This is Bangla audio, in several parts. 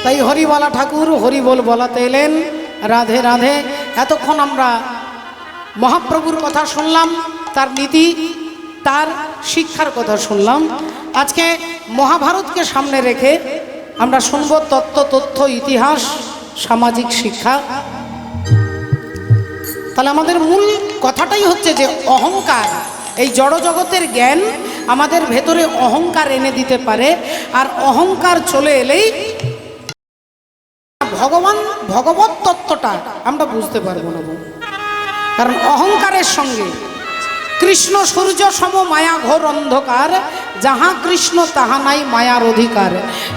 তাই হরিবালা ঠাকুর হরিবোল বলাতে এলেন। রাধে রাধে। এতক্ষণ আমরা মহাপ্রভুর কথা শুনলাম, তার নীতি, তার শিক্ষার কথা শুনলাম। আজকে মহাভারতকে সামনে রেখে আমরা শুনব তত্ত্ব, তথ্য, ইতিহাস, সামাজিক শিক্ষা। তাহলে আমাদের মূল কথাটাই হচ্ছে যে অহংকার, এই জড়জগতের জ্ঞান আমাদের ভেতরে অহংকার এনে দিতে পারে। আর অহংকার চলে এলেই ভগবত তত্ত্বটা আমরা বুঝতে পারবো না। কারণ অহংকারের সঙ্গে কৃষ্ণ সূর্য সম মায়া ঘোর অন্ধকার, যাহা কৃষ্ণ তাহা নাই মায়ার অধিকার।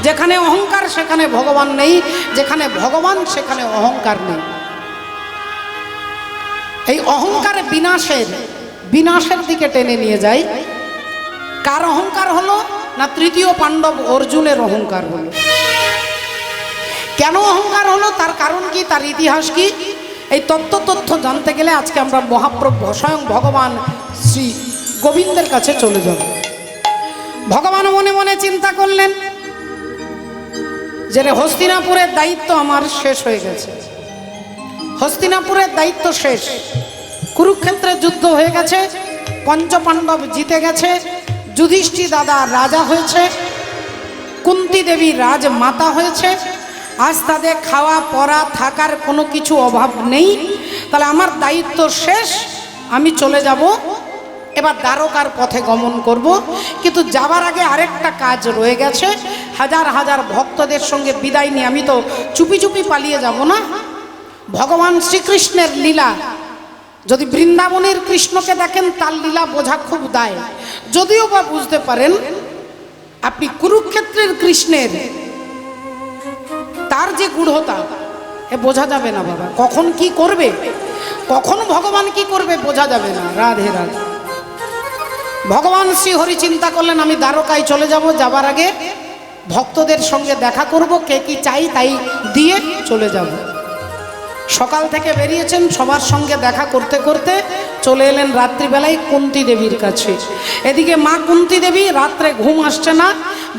যেখানে অহংকার সেখানে ভগবান নেই, যেখানে ভগবান সেখানে অহংকার নেই। এই অহংকার বিনাশের দিকে টেনে নিয়ে যায়। কার অহংকার হলো না? তৃতীয় পাণ্ডব অর্জুনের অহংকার হলো। কেন অহংকার হলো, তার কারণ কি, তার ইতিহাস কি, এই তথ্য জানতে গেলে আজকে আমরা মহাপ্রভু স্বয়ং ভগবান শ্রী গোবিন্দের কাছে চলে যাব। ভগবান মনে মনে চিন্তা করলেন যে হস্তিনাপুরের দায়িত্ব আমার শেষ হয়ে গেছে। হস্তিনাপুরের দায়িত্ব শেষ। কুরুক্ষেত্রের যুদ্ধ হয়ে গেছে, পঞ্চপাণ্ডব জিতে গেছে, যুধিষ্ঠির দাদা রাজা হয়েছে, কুন্তী দেবী রাজমাতা হয়েছে। আজ তাদের খাওয়া পরা থাকার কোনো কিছু অভাব নেই। তাহলে আমার দায়িত্ব শেষ, আমি চলে যাব, এবার দ্বারকার পথে গমন করব। কিন্তু যাবার আগে আরেকটা কাজ রয়ে গেছে। হাজার হাজার ভক্তদের সঙ্গে বিদায় নিয়ে আমি তো চুপি চুপি পালিয়ে যাব না। ভগবান শ্রীকৃষ্ণের লীলা, যদি বৃন্দাবনের কৃষ্ণকে দেখেন তার লীলা বোঝা খুব দায়। যদিও বা বুঝতে পারেন, আপনি কুরুক্ষেত্রের কৃষ্ণের তার যে গূঢ়তা এ বোঝা যাবে না বাবা। কখন কি করবে, কখন ভগবান কি করবে বোঝা যাবে না। রাধে রাধে। ভগবান শ্রী হরি চিন্তা করলেন আমি দ্বারকায় চলে যাব, যাবার আগে ভক্তদের সঙ্গে দেখা করব, কে কি চাই তাই দিয়ে চলে যাব। সকাল থেকে বেরিয়েছেন, সবার সঙ্গে দেখা করতে করতে চলে এলেন রাত্রিবেলায় কুন্তী দেবীর কাছে। এদিকে মা কুন্তী দেবী রাত্রে ঘুম আসছে না,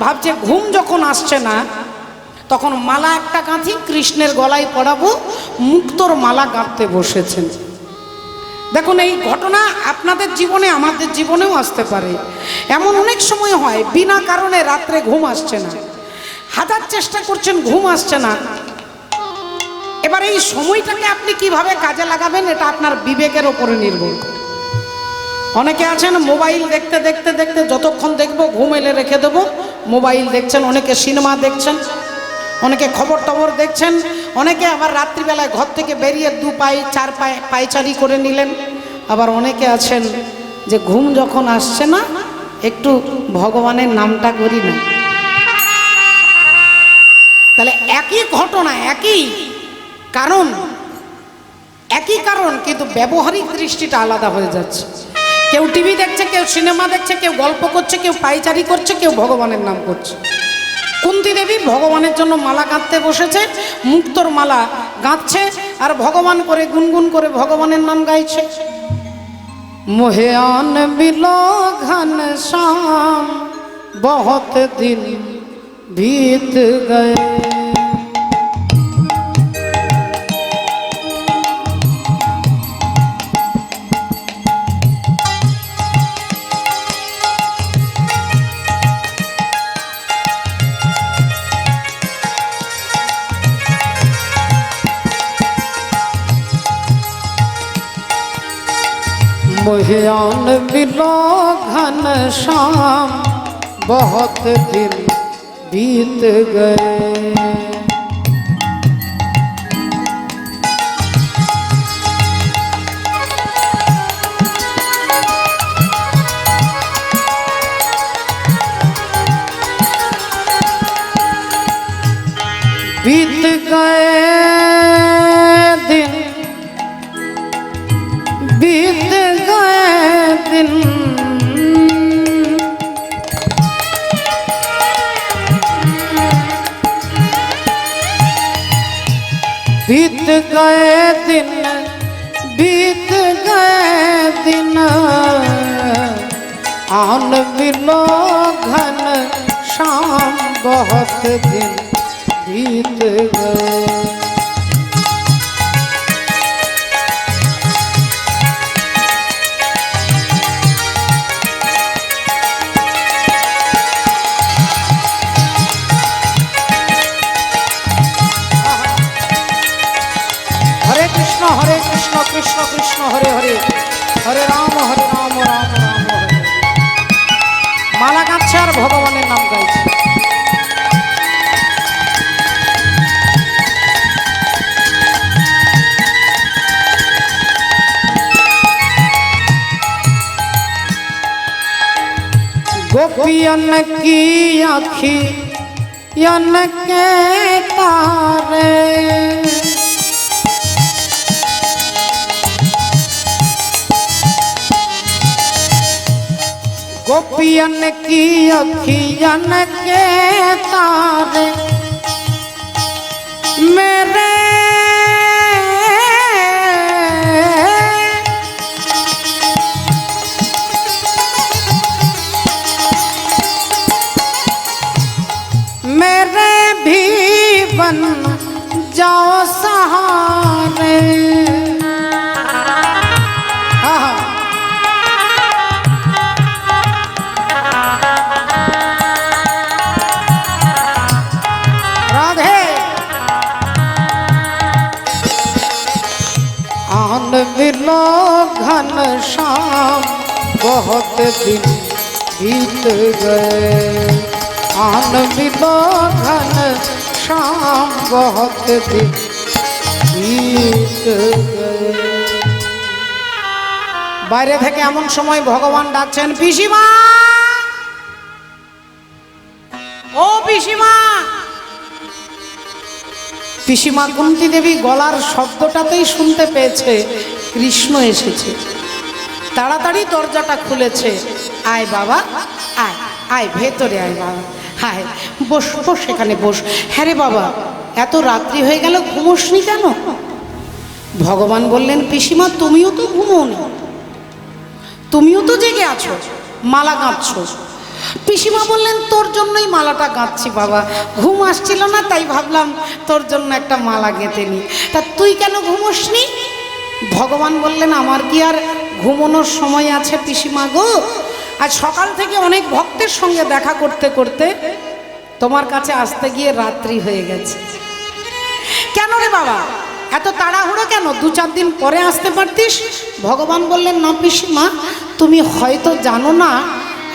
ভাবছে ঘুম যখন আসছে না তখন মালা একটা গাঁথি কৃষ্ণের গলায় পরাবো, মুক্তোর মালা গাঁথতে বসেছেন। দেখুন এই ঘটনা আপনাদের জীবনে আমাদের জীবনেও আসতে পারে। এমন অনেক সময় হয় বিনা কারণে রাত্রে ঘুম আসছে না, হাজার চেষ্টা করছেন ঘুম আসছে না। এবার এই সময়টাকে আপনি কিভাবে কাজে লাগাবেন এটা আপনার বিবেকের ওপরে নির্ভর করে। অনেকে আছেন মোবাইল দেখতে দেখতে দেখতে যতক্ষণ দেখবো ঘুম এলে রেখে দেবো, মোবাইল দেখছেন, অনেকে সিনেমা দেখছেন, অনেকে খবর টবর দেখছেন, অনেকে আবার রাত্রিবেলায় ঘর থেকে বেরিয়ে 2 পায়ে 4 পায়ে পায়চারি করে নিলেন। আবার অনেকে আছেন যে ঘুম যখন আসছে না একটু ভগবানের নামটা করি না। তাহলে একই ঘটনা, একই কারণ কিন্তু ব্যবহারিক দৃষ্টিটা আলাদা হয়ে যাচ্ছে। কেউ টিভি দেখছে, কেউ সিনেমা দেখছে, কেউ গল্প করছে, কেউ পায়চারি করছে, কেউ ভগবানের নাম করছে। কুন্তী দেবী ভগবানের জন্য মালা গাঁথতে বসেছে, মুক্তোর মালা গাঁথছে আর ভগবান করে গুনগুন করে ভগবানের নাম গাইছে। মোহেয়ান বিলো ঘন শ্যাম বহুত দিন बीत गए। मोहियान बिलो घन श्याम बहुत दिन बीत गए। बीत गए दिन, बीत गए दिन, बीत गए दिन, बीत गए दिन, आन बिलो घन श्याम बहुत दिन बीत गए। हरे कृष्ण कृष्ण कृष्ण हरे हरे हरे राम राम राम हरे। माला गाচ্ছে আর ভগবানের নাম গাইছে। गोपियन की आँखियन के तारे गोपियन की अखियन के तारे मेरे मेरे भी बन जाओ सहारे। मिलो घन श्याम बहुत दिन बीत गए। आन मिलो घन श्याम बहुत दिन बीत गए। বাইরে থেকে এমন সময় ভগবান ডাকছেন পিসিমা, ও পিসিমা। পিসিমা কুন্তি দেবী গলার শব্দটাতেই শুনতে পেয়েছে কৃষ্ণ এসেছে। তাড়াতাড়ি দরজাটা খুলেছে। আয় বাবা আয়, আয় ভেতরে আয় বাবা, আয় বস বস সেখানে বস। হ্যাঁ রে বাবা, এত রাত্রি হয়ে গেল, ঘুমোসনি কেন? ভগবান বললেন পিসিমা তুমিও তো ঘুমোনি, তুমিও তো জেগে আছো, মালা গাঁথছো। পিসিমা বললেন তোর জন্যই মালাটা গাঁথছি বাবা, ঘুম আসছিল না তাই ভাবলাম তোর জন্য একটা মালা গেঁথে নি। তা তুই কেন ঘুমোসনি? ভগবান বললেন আমার কি আর ঘুমানোর সময় আছে পিসিমা গো? আজ সকাল থেকে অনেক ভক্তের সঙ্গে দেখা করতে করতে তোমার কাছে আসতে গিয়ে রাত্রি হয়ে গেছে। কেন রে বাবা এত তাড়াহুড়ো কেন? 2-4 দিন পরে আসতে পারতিস। ভগবান বললেন না পিসিমা, তুমি হয়তো জানো না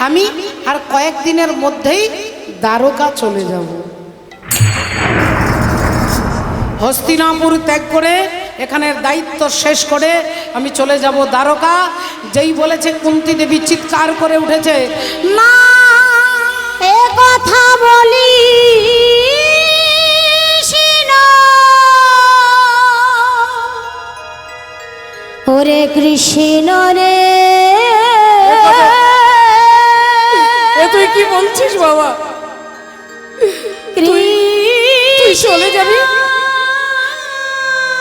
আমি আর কয়েকদিনের মধ্যেই দ্বারকা চলে যাব। হস্তিনাপুর ত্যাগ করে এখানের দায়িত্ব শেষ করে আমি চলে যাব দ্বারকা। যেই বলেছে কুন্তি দেবী চিৎকার করে উঠেছে, না এ কথা বলি ওরে কৃষ্ণ রে। তুই কি বলছিস বাবা? তুই চলে যাবি?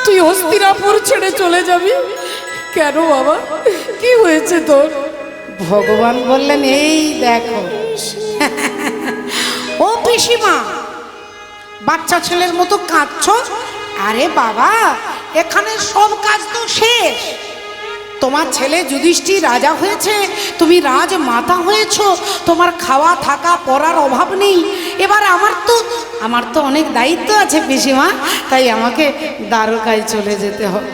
তুই হস্তিনাপুর ছেড়ে চলে যাবি কেন বাবা? কি হয়েছে তোর? ভগবান বললেন এই দেখো। ও পিসিমা বাচ্চা ছেলের মতো কাঁদছো? আরে বাবা এখানে সব কাজ তো শেষ। তোমার ছেলে যুধিষ্ঠির রাজা হয়েছে, তুমি রাজমাতা হয়েছ, তোমার খাওয়া থাকা পড়ার অভাব নেই। এবার আমার তো অনেক দায়িত্ব আছে পিসিমা, তাই আমাকে দ্বারকায় চলে যেতে হবে।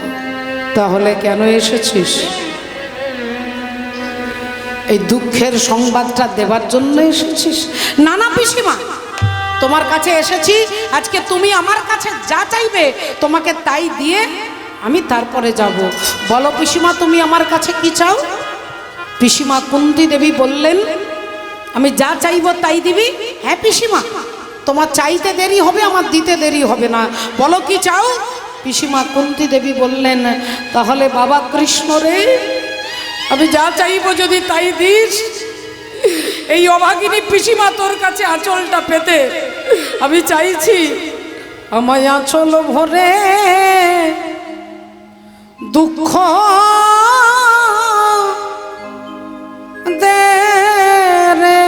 তাহলে কেন এসেছিস? এই দুঃখের সংবাদটা দেবার জন্য এসেছিস? না না পিসিমা, তোমার কাছে এসেছি আজকে, তুমি আমার কাছে যা চাইবে তোমাকে তাই দিয়ে আমি তারপরে যাব। বলো পিসিমা তুমি আমার কাছে কি চাও? পিসিমা কুন্তি দেবী বললেন আমি যা চাইব তাই দিবি। হ্যাঁ পিসিমা, তোমার চাইতে দেরি হবে, আমার দিতে দেরি হবে না। বলো কি চাও? পিসিমা কুন্তি দেবী বললেন তাহলে বাবা কৃষ্ণ রে, আমি যা চাইবো যদি তাই দিস। এই অভাগিনী পিসিমা তোর কাছে আঁচলটা পেতে আমি চাইছি, আমায় আঁচল ভরে দুঃখ দে রে।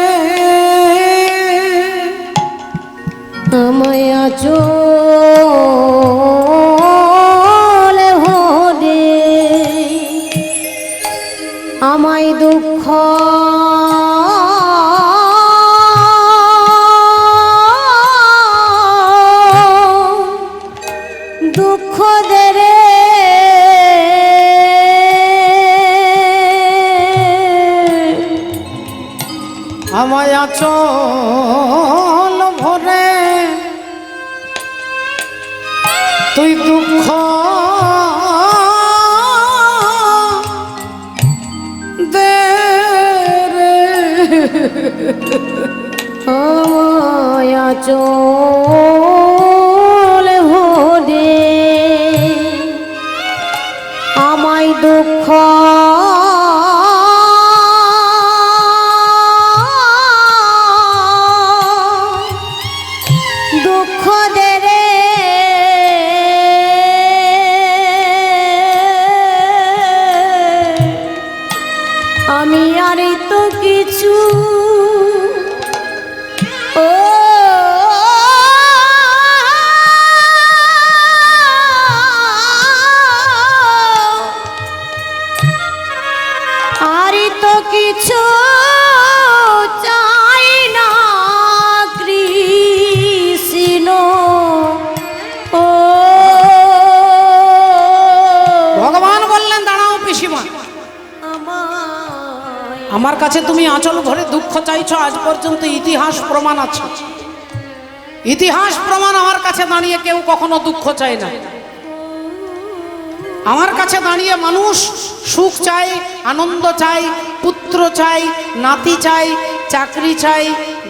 আমায় আঁচলে ভরে আমায় দুঃখ দুঃখ দে রে আমায় আঁচল ভরে তুই দুঃখ দে রে। আমায় আঁচলে ভরে আমায় দুঃখ দুঃখ দে রে। আমি আর তো কিছু ও আর তো কিছু চাই না কৃষ্ণ ও। ভগবান বললেন দাঁড়াও পিসিমা, আমার কাছে তুমি আঁচল ভরে দুঃখ চাইছো, আজ পর্যন্ত ইতিহাস প্রমাণ আছে, ইতিহাস প্রমাণ আমার কাছে দাঁড়িয়ে কেউ কখনো দুঃখ চায় না। আমার কাছে দাঁড়িয়ে মানুষ সুখ চাই, আনন্দ চাই, পুত্র চাই, নাতি চাই, চাকরি চাই,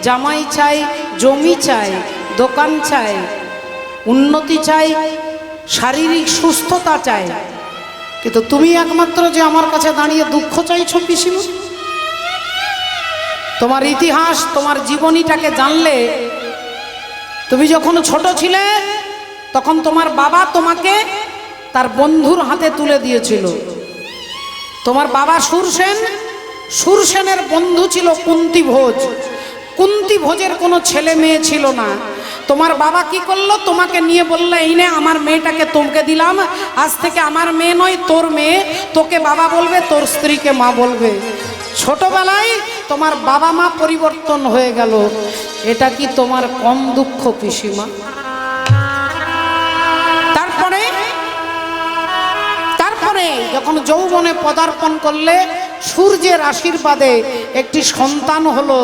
জামাই চাই, জমি চাই, দোকান চাই, উন্নতি চাই, শারীরিক সুস্থতা চাই। কিন্তু তুমি একমাত্র যে আমার কাছে দাঁড়িয়ে দুঃখ চাইছো পিসিমা। তোমার ইতিহাস, তোমার জীবনীটাকে জানলে, তুমি যখন ছোট ছিলে তখন তোমার বাবা তোমাকে তার বন্ধুর হাতে তুলে দিয়েছিল। তোমার বাবা সুরসেন, সুরসেনের বন্ধু ছিল কুন্তি ভোজ। কুন্তি ভোজের কোনো ছেলে মেয়ে ছিল না। তোমার বাবা কি করলো, তোমাকে নিয়ে বললো এই নে আমার মেয়েটাকে তোমকে দিলাম, আজ থেকে আমার মেয়ে নয় তোর মেয়ে, তোকে বাবা বলবে, তোর স্ত্রীকে মা বলবে। ছোটবেলায় তোমার বাবা মা পরিবর্তন হয়ে গেল, এটা কি তোমার কম দুঃখ পিসিমা? তারপরে যখন যৌবনে পদার্পণ করলে, সূর্যের আশীর্বাদে একটি সন্তান হলো,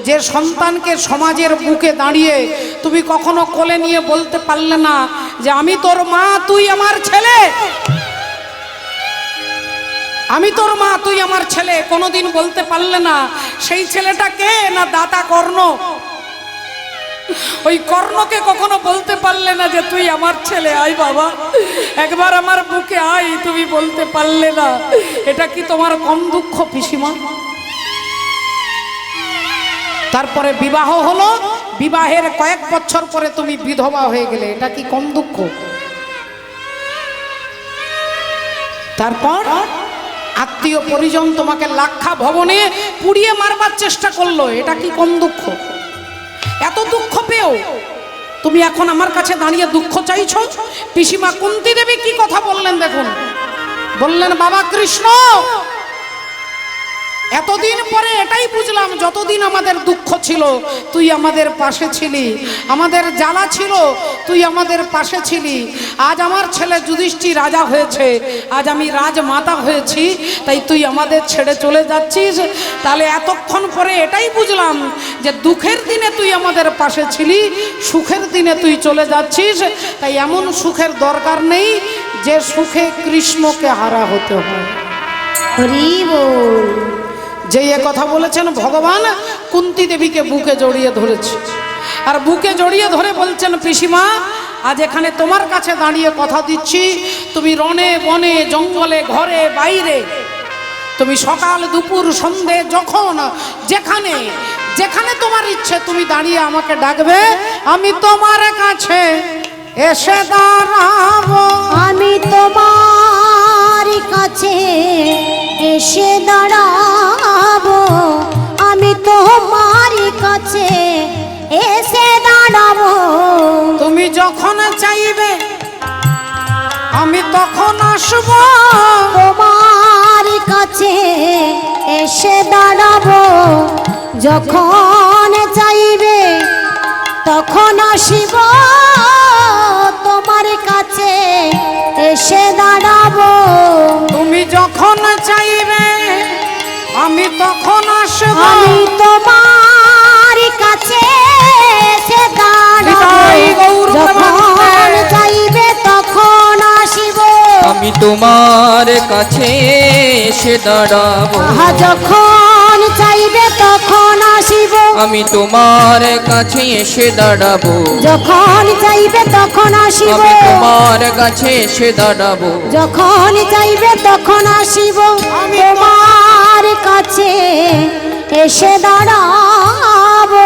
যে সন্তানকে সমাজের বুকে দাঁড়িয়ে তুমি কখনো কোলে নিয়ে বলতে পারলে না যে আমি তোর মা, তুই আমার ছেলে, আমি তোর মা, তুই আমার ছেলে, কোনোদিন বলতে পারলে না। সেই ছেলেটা কে না দাতা কর্ণ। ওই কর্ণকে কখনো বলতে পারলে না যে তুই আমার ছেলে, আয় বাবা একবার আমার বুকে আয়, তুমি বলতে পারলে না। এটা কি তোমার কম দুঃখ পিসিমা? তারপরে বিবাহ হলো, বিবাহের কয়েক বছর পরে তুমি বিধবা হয়ে গেলে, এটা কি কম দুঃখ? তারপর আত্মীয় পরিজন তোমাকে লাক্ষা ভবনে পুড়িয়ে মারবার চেষ্টা করলো, এটা কি কম দুঃখ? এত দুঃখ পেও তুমি এখন আমার কাছে দাঁড়িয়ে দুঃখ চাইছো? পিসিমা কুন্তি দেবী কি কথা বললেন দেখুন। বললেন বাবা কৃষ্ণ, এতদিন পরে এটাই বুঝলাম, যতদিন আমাদের দুঃখ ছিল তুই আমাদের পাশে ছিলি, আমাদের জ্বালা ছিল তুই আমাদের পাশে ছিলি। আজ আমার ছেলে যুধিষ্ঠির রাজা হয়েছে, আজ আমি রাজমাতা হয়েছি, তাই তুই আমাদের ছেড়ে চলে যাচ্ছিস। তাহলে এতক্ষণ পরে এটাই বুঝলাম যে দুঃখের দিনে তুই আমাদের পাশে ছিলি, সুখের দিনে তুই চলে যাচ্ছিস। তাই এমন সুখের দরকার নেই যে সুখে কৃষ্ণকে হারা হতে হয়। হরি বল। যে এ কথা বলেছেন ভগবান কুন্তি দেবীকে বুকে জড়িয়ে ধরেছে, আর বুকে জড়িয়ে ধরে বলছেন পিসিমা আজ এখানে তোমার কাছে দাঁড়িয়ে কথা দিচ্ছি, তুমি রণে বনে জঙ্গলে ঘরে বাইরে, তুমি সকাল দুপুর সন্ধে যখন যেখানে যেখানে তোমার ইচ্ছে তুমি দাঁড়িয়ে আমাকে ডাকবে, আমি তোমার কাছে এসে দাঁড়াবো। আমি তোমার কাছে এসে দাঁড়াবো, আমি তোমার কাছে এসে দাঁড়াবো। চাইবে আমি তখন আসব, তোমার কাছে এসে দাঁড়াবো, যখন চাইবে তখন আসিব, তোমার কাছে এসে দাঁড়াবো। তুমি যখন চাইবে আমি তখন আসব, আমি তোমার কাছে এসে দাঁড়াবো, হৃদয় গৌর যখন চাইবে তখন আসিব। আমি তোমার কাছে এসে দাঁড়াবো, আহা যখন চাইবে তখন আসিব, আমি তোমার কাছে এসে দাঁড়াবো, যখন চাইবে তখন আসিব, আমি তোমার কাছে এসে দাঁড়াবো, যখন চাইবে তখন আসিব, তোমার কাছে এসে দাঁড়াবো।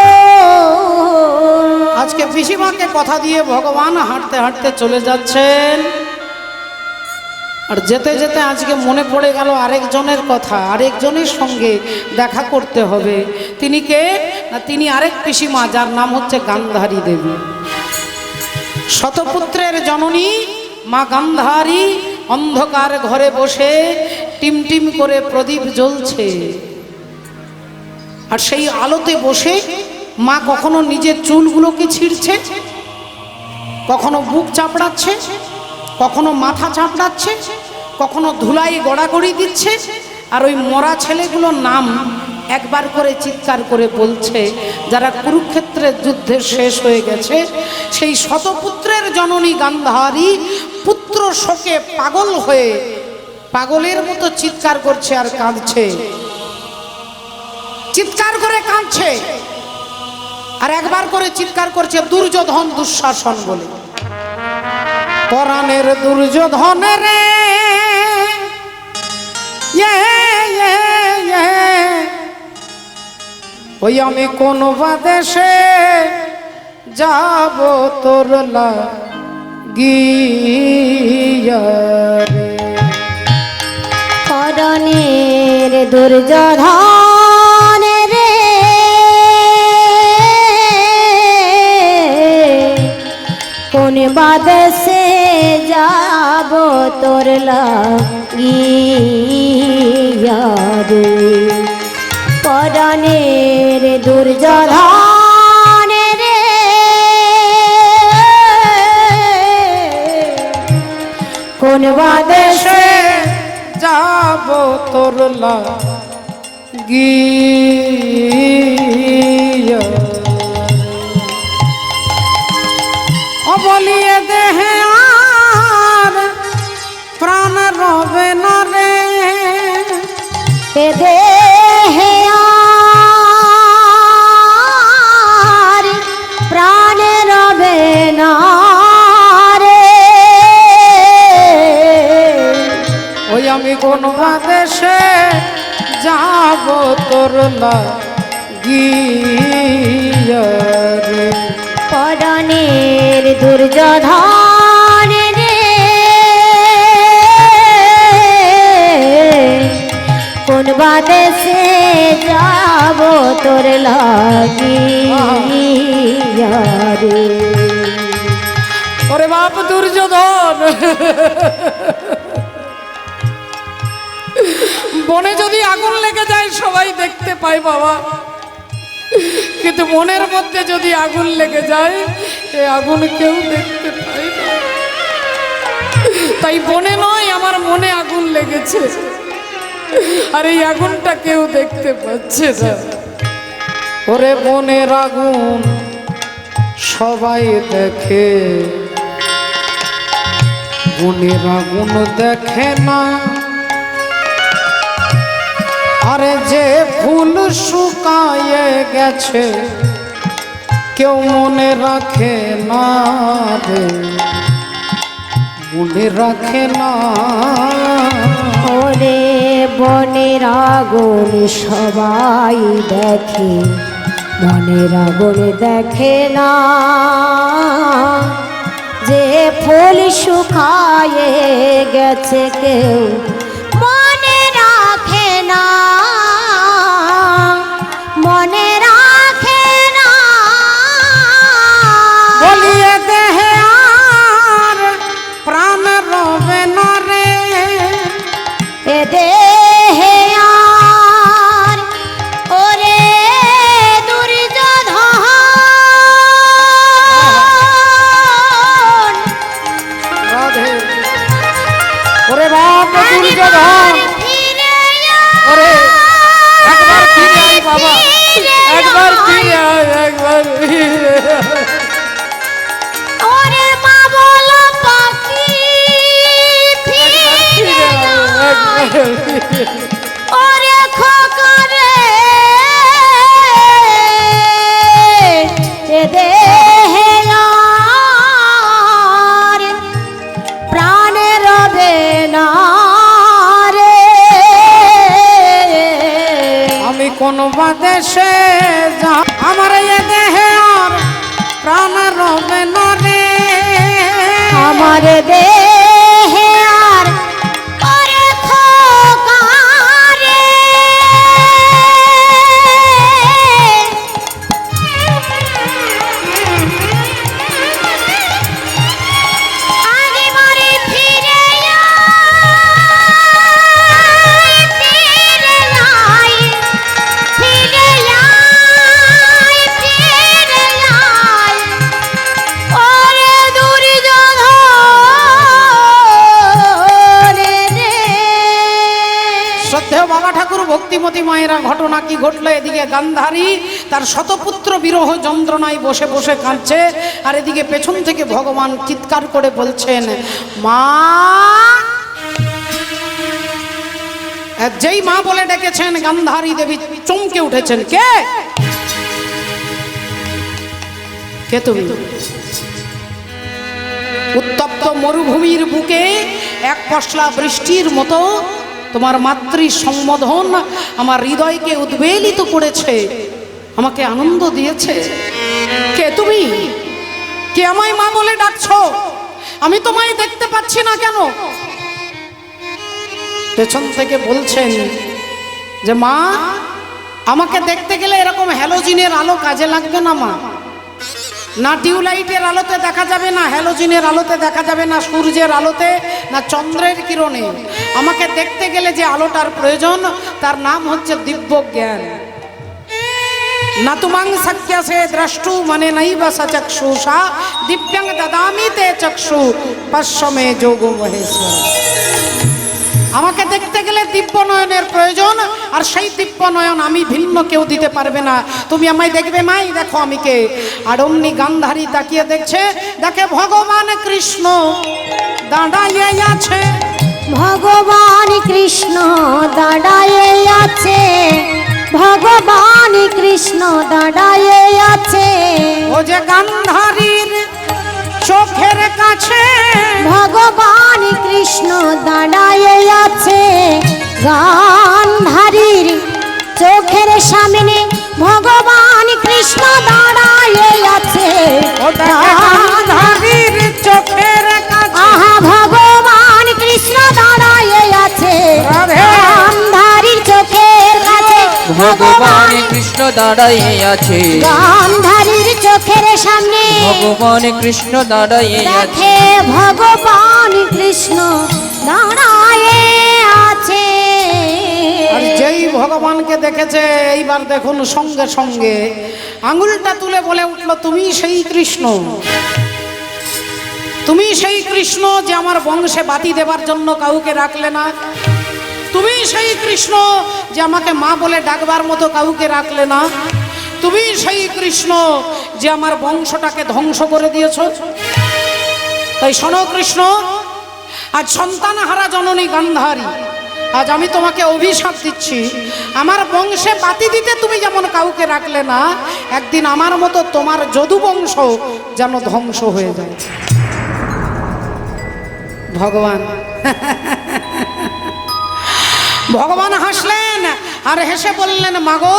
আজকে পিসিমাকে কথা দিয়ে ভগবান হাঁটতে হাঁটতে চলে যাচ্ছেন। আর যেতে যেতে আজকে মনে পড়ে গেল আরেকজনের কথা, আরেকজনের সঙ্গে দেখা করতে হবে। তিনি কে না, তিনি আরেক পিসিমা, যার নাম হচ্ছে গান্ধারী দেবী, শতপুত্রের জননী মা গান্ধারী। অন্ধকার ঘরে বসে টিমটিম করে প্রদীপ জ্বলছে, আর সেই আলোতে বসে মা কখনো নিজের চুলগুলোকে ছিঁড়ছে, কখনো বুক চাপড়াচ্ছে, কখনো মাথা চাপড়াচ্ছে, কখনো ধুলাই গড়াগড়ি দিচ্ছে, আর ওই মরা ছেলেগুলোর নাম একবার করে চিৎকার করে বলছে, যারা কুরুক্ষেত্রের যুদ্ধে শেষ হয়ে গেছে। সেই শতপুত্রের জননী গান্ধারী পুত্র শোকে পাগল হয়ে পাগলের মতো চিৎকার করছে আর কাঁদছে, চিৎকার করে কাঁদছে, আর একবার করে চিৎকার করছে দুর্যোধন দুঃশাসন বলে, পরাণের দুর্যোধন রে, ওই আমি কোন বাদেশে যাব তোর লাগিয়া রে। পরাণের দুর্যোধন রে, কোন বাদেশে যাব তোর লাগিয়া রে। পরাণের দুর্যোধন রে, কোন বাদেশে যাব তোর লাগিয়া, অবলিয়ে দেহে আর প্রাণ রবে না রে, এ দেহে আর প্রাণে রবে না রে। ওই আমি কোন বাদেশে যাব তোর লাগিয়া রে। পরাণের দুর্যোধন রে, কোন বাদেশে যাব তোর লাগিয়া রে। ওরে বাপ দুর্যোধন, বনে যদি আগুন লেগে যায় সবাই দেখতে পায় বাবা, কিন্তু মনের মধ্যে যদি আগুন লেগে যায় এই আগুন কেউ দেখতে পায় না। তাই বনে নয়, আমার মনে আগুন লেগেছে, আর এই আগুনটা কেউ দেখতে পাচ্ছে না। ওরে বনের আগুন সবাই দেখে, বনের আগুন দেখে না, আরে যে ফুল শুকায়ে গেছে কেউ মনে রাখে না রে, মনে রাখে না। ওরে বনের আগুন সবাই দেখে, মনের আগুন দেখে না, যে ফুল শুকায়ে গেছে কেউ মনে রাখে না, মনে রাখে না। বলিয়ে দেহে ওরে বাপ দুর্যোধন, ওরে একবার ফিরে আয় বাবা, একবার ফিরে আয়, একবার ফিরে আয়। ওরে মা বলো পাখি ফিরে আয়। ওরে খোকা রে এ দেহে আর প্রাণে রবে না রে। আমি কোন বাদেশে যা আমার এ দেহে আর প্রাণ রবে না রে। আমার দেহে আর ওরে খোকা রে আগে মরে ফিরে আয়, ফিরে আয়, ফিরে আয়, ফিরে আয়। ওরে দুর্যোধন রে। শ্রদ্ধেয় বাবা ঠাকুর ভক্তিমতী মায়েরা ঘটনা কি ঘটলো? এদিকে গান্ধারী তার শতপুত্র বিরহ যন্ত্রণায় বসে বসে কাঁদছে, আর এদিকে পেছন থেকে ভগবান চিৎকার করে বলছেন মা। যেই মা বলে ডেকেছেন গান্ধারী দেবী চমকে উঠেছেন। কে কে তুমি? উত্তপ্ত মরুভূমির বুকে এক পশলা বৃষ্টির মতো তোমার মাতৃ সম্বোধন আমার হৃদয়কে উদ্বেলিত করেছে, আমাকে আনন্দ দিয়েছে। কে তুমি? কে আমায় মা বলে ডাকছো? আমি তোমায় দেখতে পাচ্ছি না কেন? পেছন থেকে বলছেন যে মা, আমাকে দেখতে গেলে এরকম হ্যালোজিনের আলো কাজে লাগবে না মা। না টিউবলাইটের আলোতে দেখা যাবে, না হ্যালোজিনের আলোতে দেখা যাবে, না সূর্যের আলোতে, না চন্দ্রের কিরণে। আমাকে দেখতে গেলে যে আলোটার প্রয়োজন তার নাম হচ্ছে দিব্য জ্ঞান। না তুমাং সখ্যাসে দ্রষ্টু মানে নাই বা সচক্ষুষা দিব্যাং দদামি তে চক্ষু পশ্চমে যোগ মহেশ্বর। আমাকে দেখতে গেলে দিব্য নয়নের প্রয়োজন, আর সেই দিব্য নয়ন আমি ভিন্ন কেউ দিতে পারবে না। তুমি আমায় দেখবে মাই, দেখো আমি কে। আর অমনি গান্ধারী তাকিয়ে দেখছে, দেখে ভগবান কৃষ্ণ দাঁড়াইয়ে আছে। ভগবান কৃষ্ণ দাঁড়ায়ে আছে, ভগবান কৃষ্ণ দাঁড়ায়ে আছে। ও যে গান্ধারীর চোখের কাছে ভগবান কৃষ্ণ দাঁড়ায়ে আছে, গান্ধারীর চোখের সামনে ভগবান কৃষ্ণ দাঁড়ায়ে আছে। ও দেখে গান্ধারীর চোখের কাছে আহা ভগবান কৃষ্ণ দাঁড়ায়ে আছে, রাধে। গান্ধারীর চোখের কাছে ভগবান কৃষ্ণ দাঁড়াইয়ে আছে, গান্ধারীর চোখের সামনে ভগবান কৃষ্ণ দাঁড়াইয়ে আছে। দেখে ভগবান কৃষ্ণ দাঁড়ায়ে আছে। আর যেই ভগবানকে দেখেছে এইবার দেখুন সঙ্গে সঙ্গে আঙুলটা তুলে বলে উঠলো, তুমি সেই কৃষ্ণ, তুমি সেই কৃষ্ণ যে আমার বংশে বাতি দেবার জন্য কাউকে রাখলে না। তুমি সেই কৃষ্ণ যে আমাকে মা বলে ডাকবার মতো কাউকে রাখলে না। তুমি সেই কৃষ্ণ যে আমার বংশটাকে ধ্বংস করে দিয়েছ। তাই শোনো কৃষ্ণ, আজ সন্তানহারা জননী গান্ধারী, আজ আমি তোমাকে অভিশাপ দিচ্ছি। আমার বংশে বাতি দিতে তুমি যেমন কাউকে রাখলে না, একদিন আমার মতো তোমার যদু বংশ যেন ধ্বংস হয়ে যায়। ভগবান ভগবান হাসলেন আর হেসে বললেন, মাগো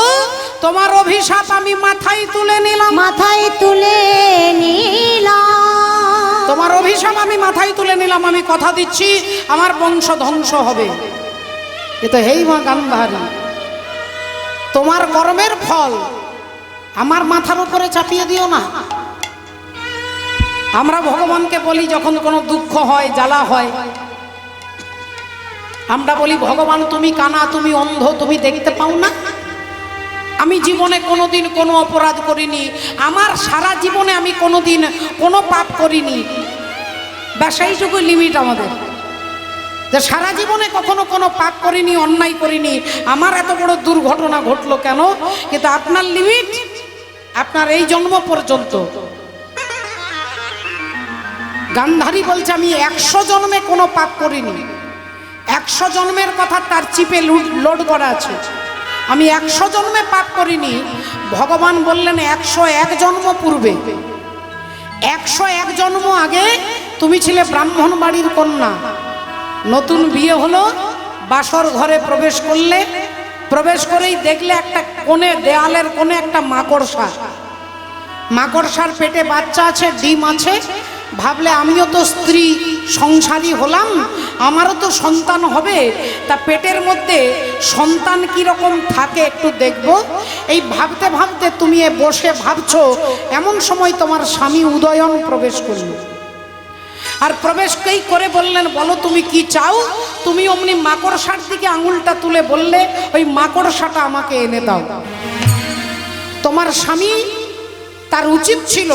তোমার অভিশাপ আমি মাথায় তুলে নিলাম। মাথায় তুলে নিলাম, তোমার অভিশাপ আমি মাথায় তুলে নিলাম। আমি কথা দিচ্ছি আমার বংশ ধ্বংস হবে। এ তো হেই মা গান্ধারী, তোমার কর্মের ফল আমার মাথার উপরে চাপিয়ে দিও না। আমরা ভগবানকে বলি যখন কোনো দুঃখ হয়, জ্বালা হয়, আমরা বলি ভগবান তুমি কানা, তুমি অন্ধ, তুমি দেখতে পাও না। আমি জীবনে কোনোদিন কোনো অপরাধ করিনি, আমার সারা জীবনে আমি কোনোদিন কোনো পাপ করিনি, ব্যাস এইটুকু লিমিট আমাদের। যে সারা জীবনে কখনো কোনো পাপ করিনি, অন্যায় করিনি, আমার এত বড় দুর্ঘটনা ঘটলো কেন? কিন্তু আপনার লিমিট আপনার এই জন্ম পর্যন্ত। গান্ধারী বলছে আমি 100 জন্মে কোনো পাপ করিনি। 100 জন্মের কথা তার চিপে লোড করা আছে। আমি 100 জন্মে পাপ করিনি। ভগবান বললেন 101 জন্ম পূর্বে, 101 জন্ম আগে তুমি ছিলে ব্রাহ্মণ বাড়ির কন্যা। নতুন বিয়ে হলো, বাসর ঘরে প্রবেশ করলে, প্রবেশ করেই দেখলে একটা কোণে, দেয়ালের কোণে একটা মাকড়সা। মাকড়সার পেটে বাচ্চা আছে, ডিম আছে। ভাবলে আমিও তো স্ত্রী, সংসারী হলাম, আমারও তো সন্তান হবে, তা পেটের মধ্যে সন্তান কিরকম থাকে একটু দেখব। এই ভাবতে ভাবতে তুমি বসে ভাবছো, এমন সময় তোমার স্বামী উদয়ন প্রবেশ করল। আর প্রবেশকেই করে বললেন বলো তুমি কি চাও? তুমি অমনি মাকড়সার দিকে আঙুলটা তুলে বললে ওই মাকড়সাটা আমাকে এনে দাও। তোমার স্বামী, তার উচিত ছিল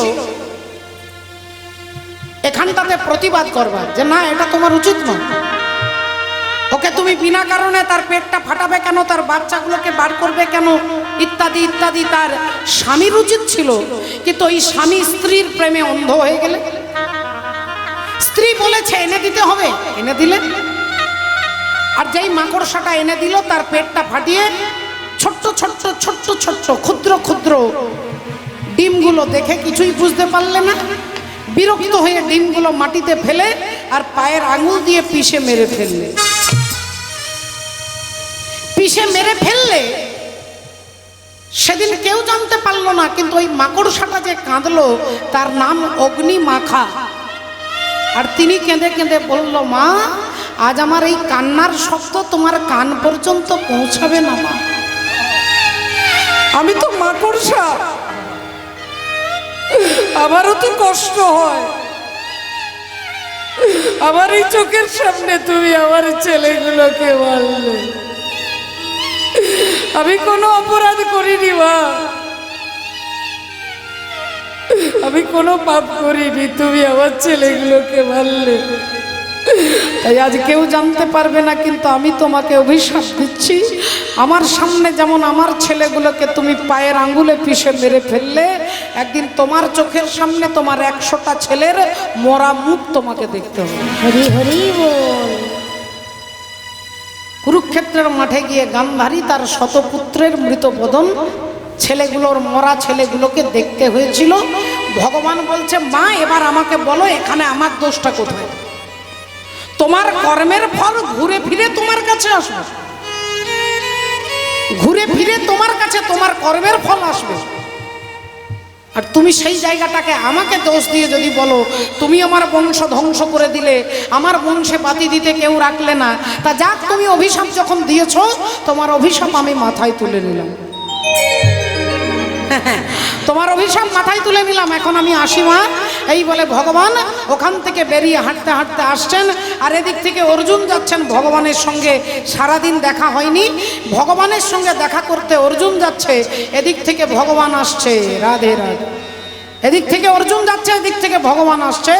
এখানটাতে প্রতিবাদ করবার, যে না এটা তোমার উচিত নয়, ওকে তুমি বিনা কারণে তার পেটটা ফাটাবে কেন, তার বাচ্চাগুলোকে বার করবে কেন, ইত্যাদি ইত্যাদি। তার স্বামীর উচিত ছিল। কিন্তু ওই স্বামী স্ত্রীর প্রেমে অন্ধ হয়ে গেলে, স্ত্রী বলেছে এনে দিতে হবে, এনে দিলেন। আর যেই মাকড়সাটা এনে দিল, তার পেটটা ফাটিয়ে ছোট্ট ছোট্ট ছোট্ট ছোট্ট ক্ষুদ্র ক্ষুদ্র ডিমগুলো দেখে কিছুই বুঝতে পারলে না। বিরক্ত হয়ে ডিমগুলো মাটিতে ফেলে আর পায়ের আঙুল দিয়ে পিষে মেরে ফেললে। পিষে মেরে ফেললে সেদিন কেউ জানতে পারলো না, কিন্তু ওই মাকড়সাটা যে কাঁদলো তার নাম অগ্নিমাখা। আর তিনি কেঁদে কেঁদে বলল, মা আজ আমার এই কান্নার শব্দ তোমার কান পর্যন্ত পৌঁছাবে না মা। আমি তো মাকড়সা, আমারও তো কষ্ট হয়। আমার এই চোখের সামনে তুমি আমার ছেলেগুলোকে মারলে। আমি কোনো অপরাধ করিনি মা, আমি কোনো পাপ করিনি, তুমি আমার ছেলেগুলোকে মারলে। তাই আজ কেউ জানতে পারবে না, কিন্তু আমি তোমাকে অভিশাপ দিচ্ছি, আমার সামনে যেমন আমার ছেলেগুলোকে তুমি পায়ের আঙ্গুলে পিষে মেরে ফেললে, একদিন তোমার চোখের সামনে তোমার 100টা ছেলের মরা মুখ তোমাকে দেখতে হবে। হরি হরি বল। কুরুক্ষেত্রের মাঠে গিয়ে গান্ধারী তার শতপুত্রের মৃত বদন, ছেলেগুলোর মরা ছেলেগুলোকে দেখতে হয়েছিল। ভগবান বলছে মা এবার আমাকে বলো এখানে আমার দোষটা কোথায়? তোমার কর্মের ফল ঘুরে ফিরে তোমার কাছে আসবে, ঘুরে ফিরে তোমার কাছে তোমার কর্মের ফল আসবে। আর তুমি সেই জায়গাটাকে আমাকে দোষ দিয়ে যদি বলো তুমি আমার বংশ ধ্বংস করে দিলে, আমার বংশে বাতি দিতে কেউ রাখলে না, তা যাক তুমি অভিশাপ যখন দিয়েছো তোমার অভিশাপ আমি মাথায় তুলে নিলাম। তোমার অভিশাপ মাথায় তুলে নিলাম, এখন আমি আসি মা। এই বলে ভগবান ওখান থেকে বেরিয়ে হাঁটতে হাঁটতে আসছেন। আর এদিক থেকে অর্জুন যাচ্ছেন ভগবানের সঙ্গে, সারাদিন দেখা হয়নি। ভগবানের সঙ্গে দেখা করতে অর্জুন যাচ্ছে, এদিক থেকে ভগবান আসছে। রাধে রাধে। এদিক থেকে অর্জুন যাচ্ছে, এদিক থেকে ভগবান আসছে।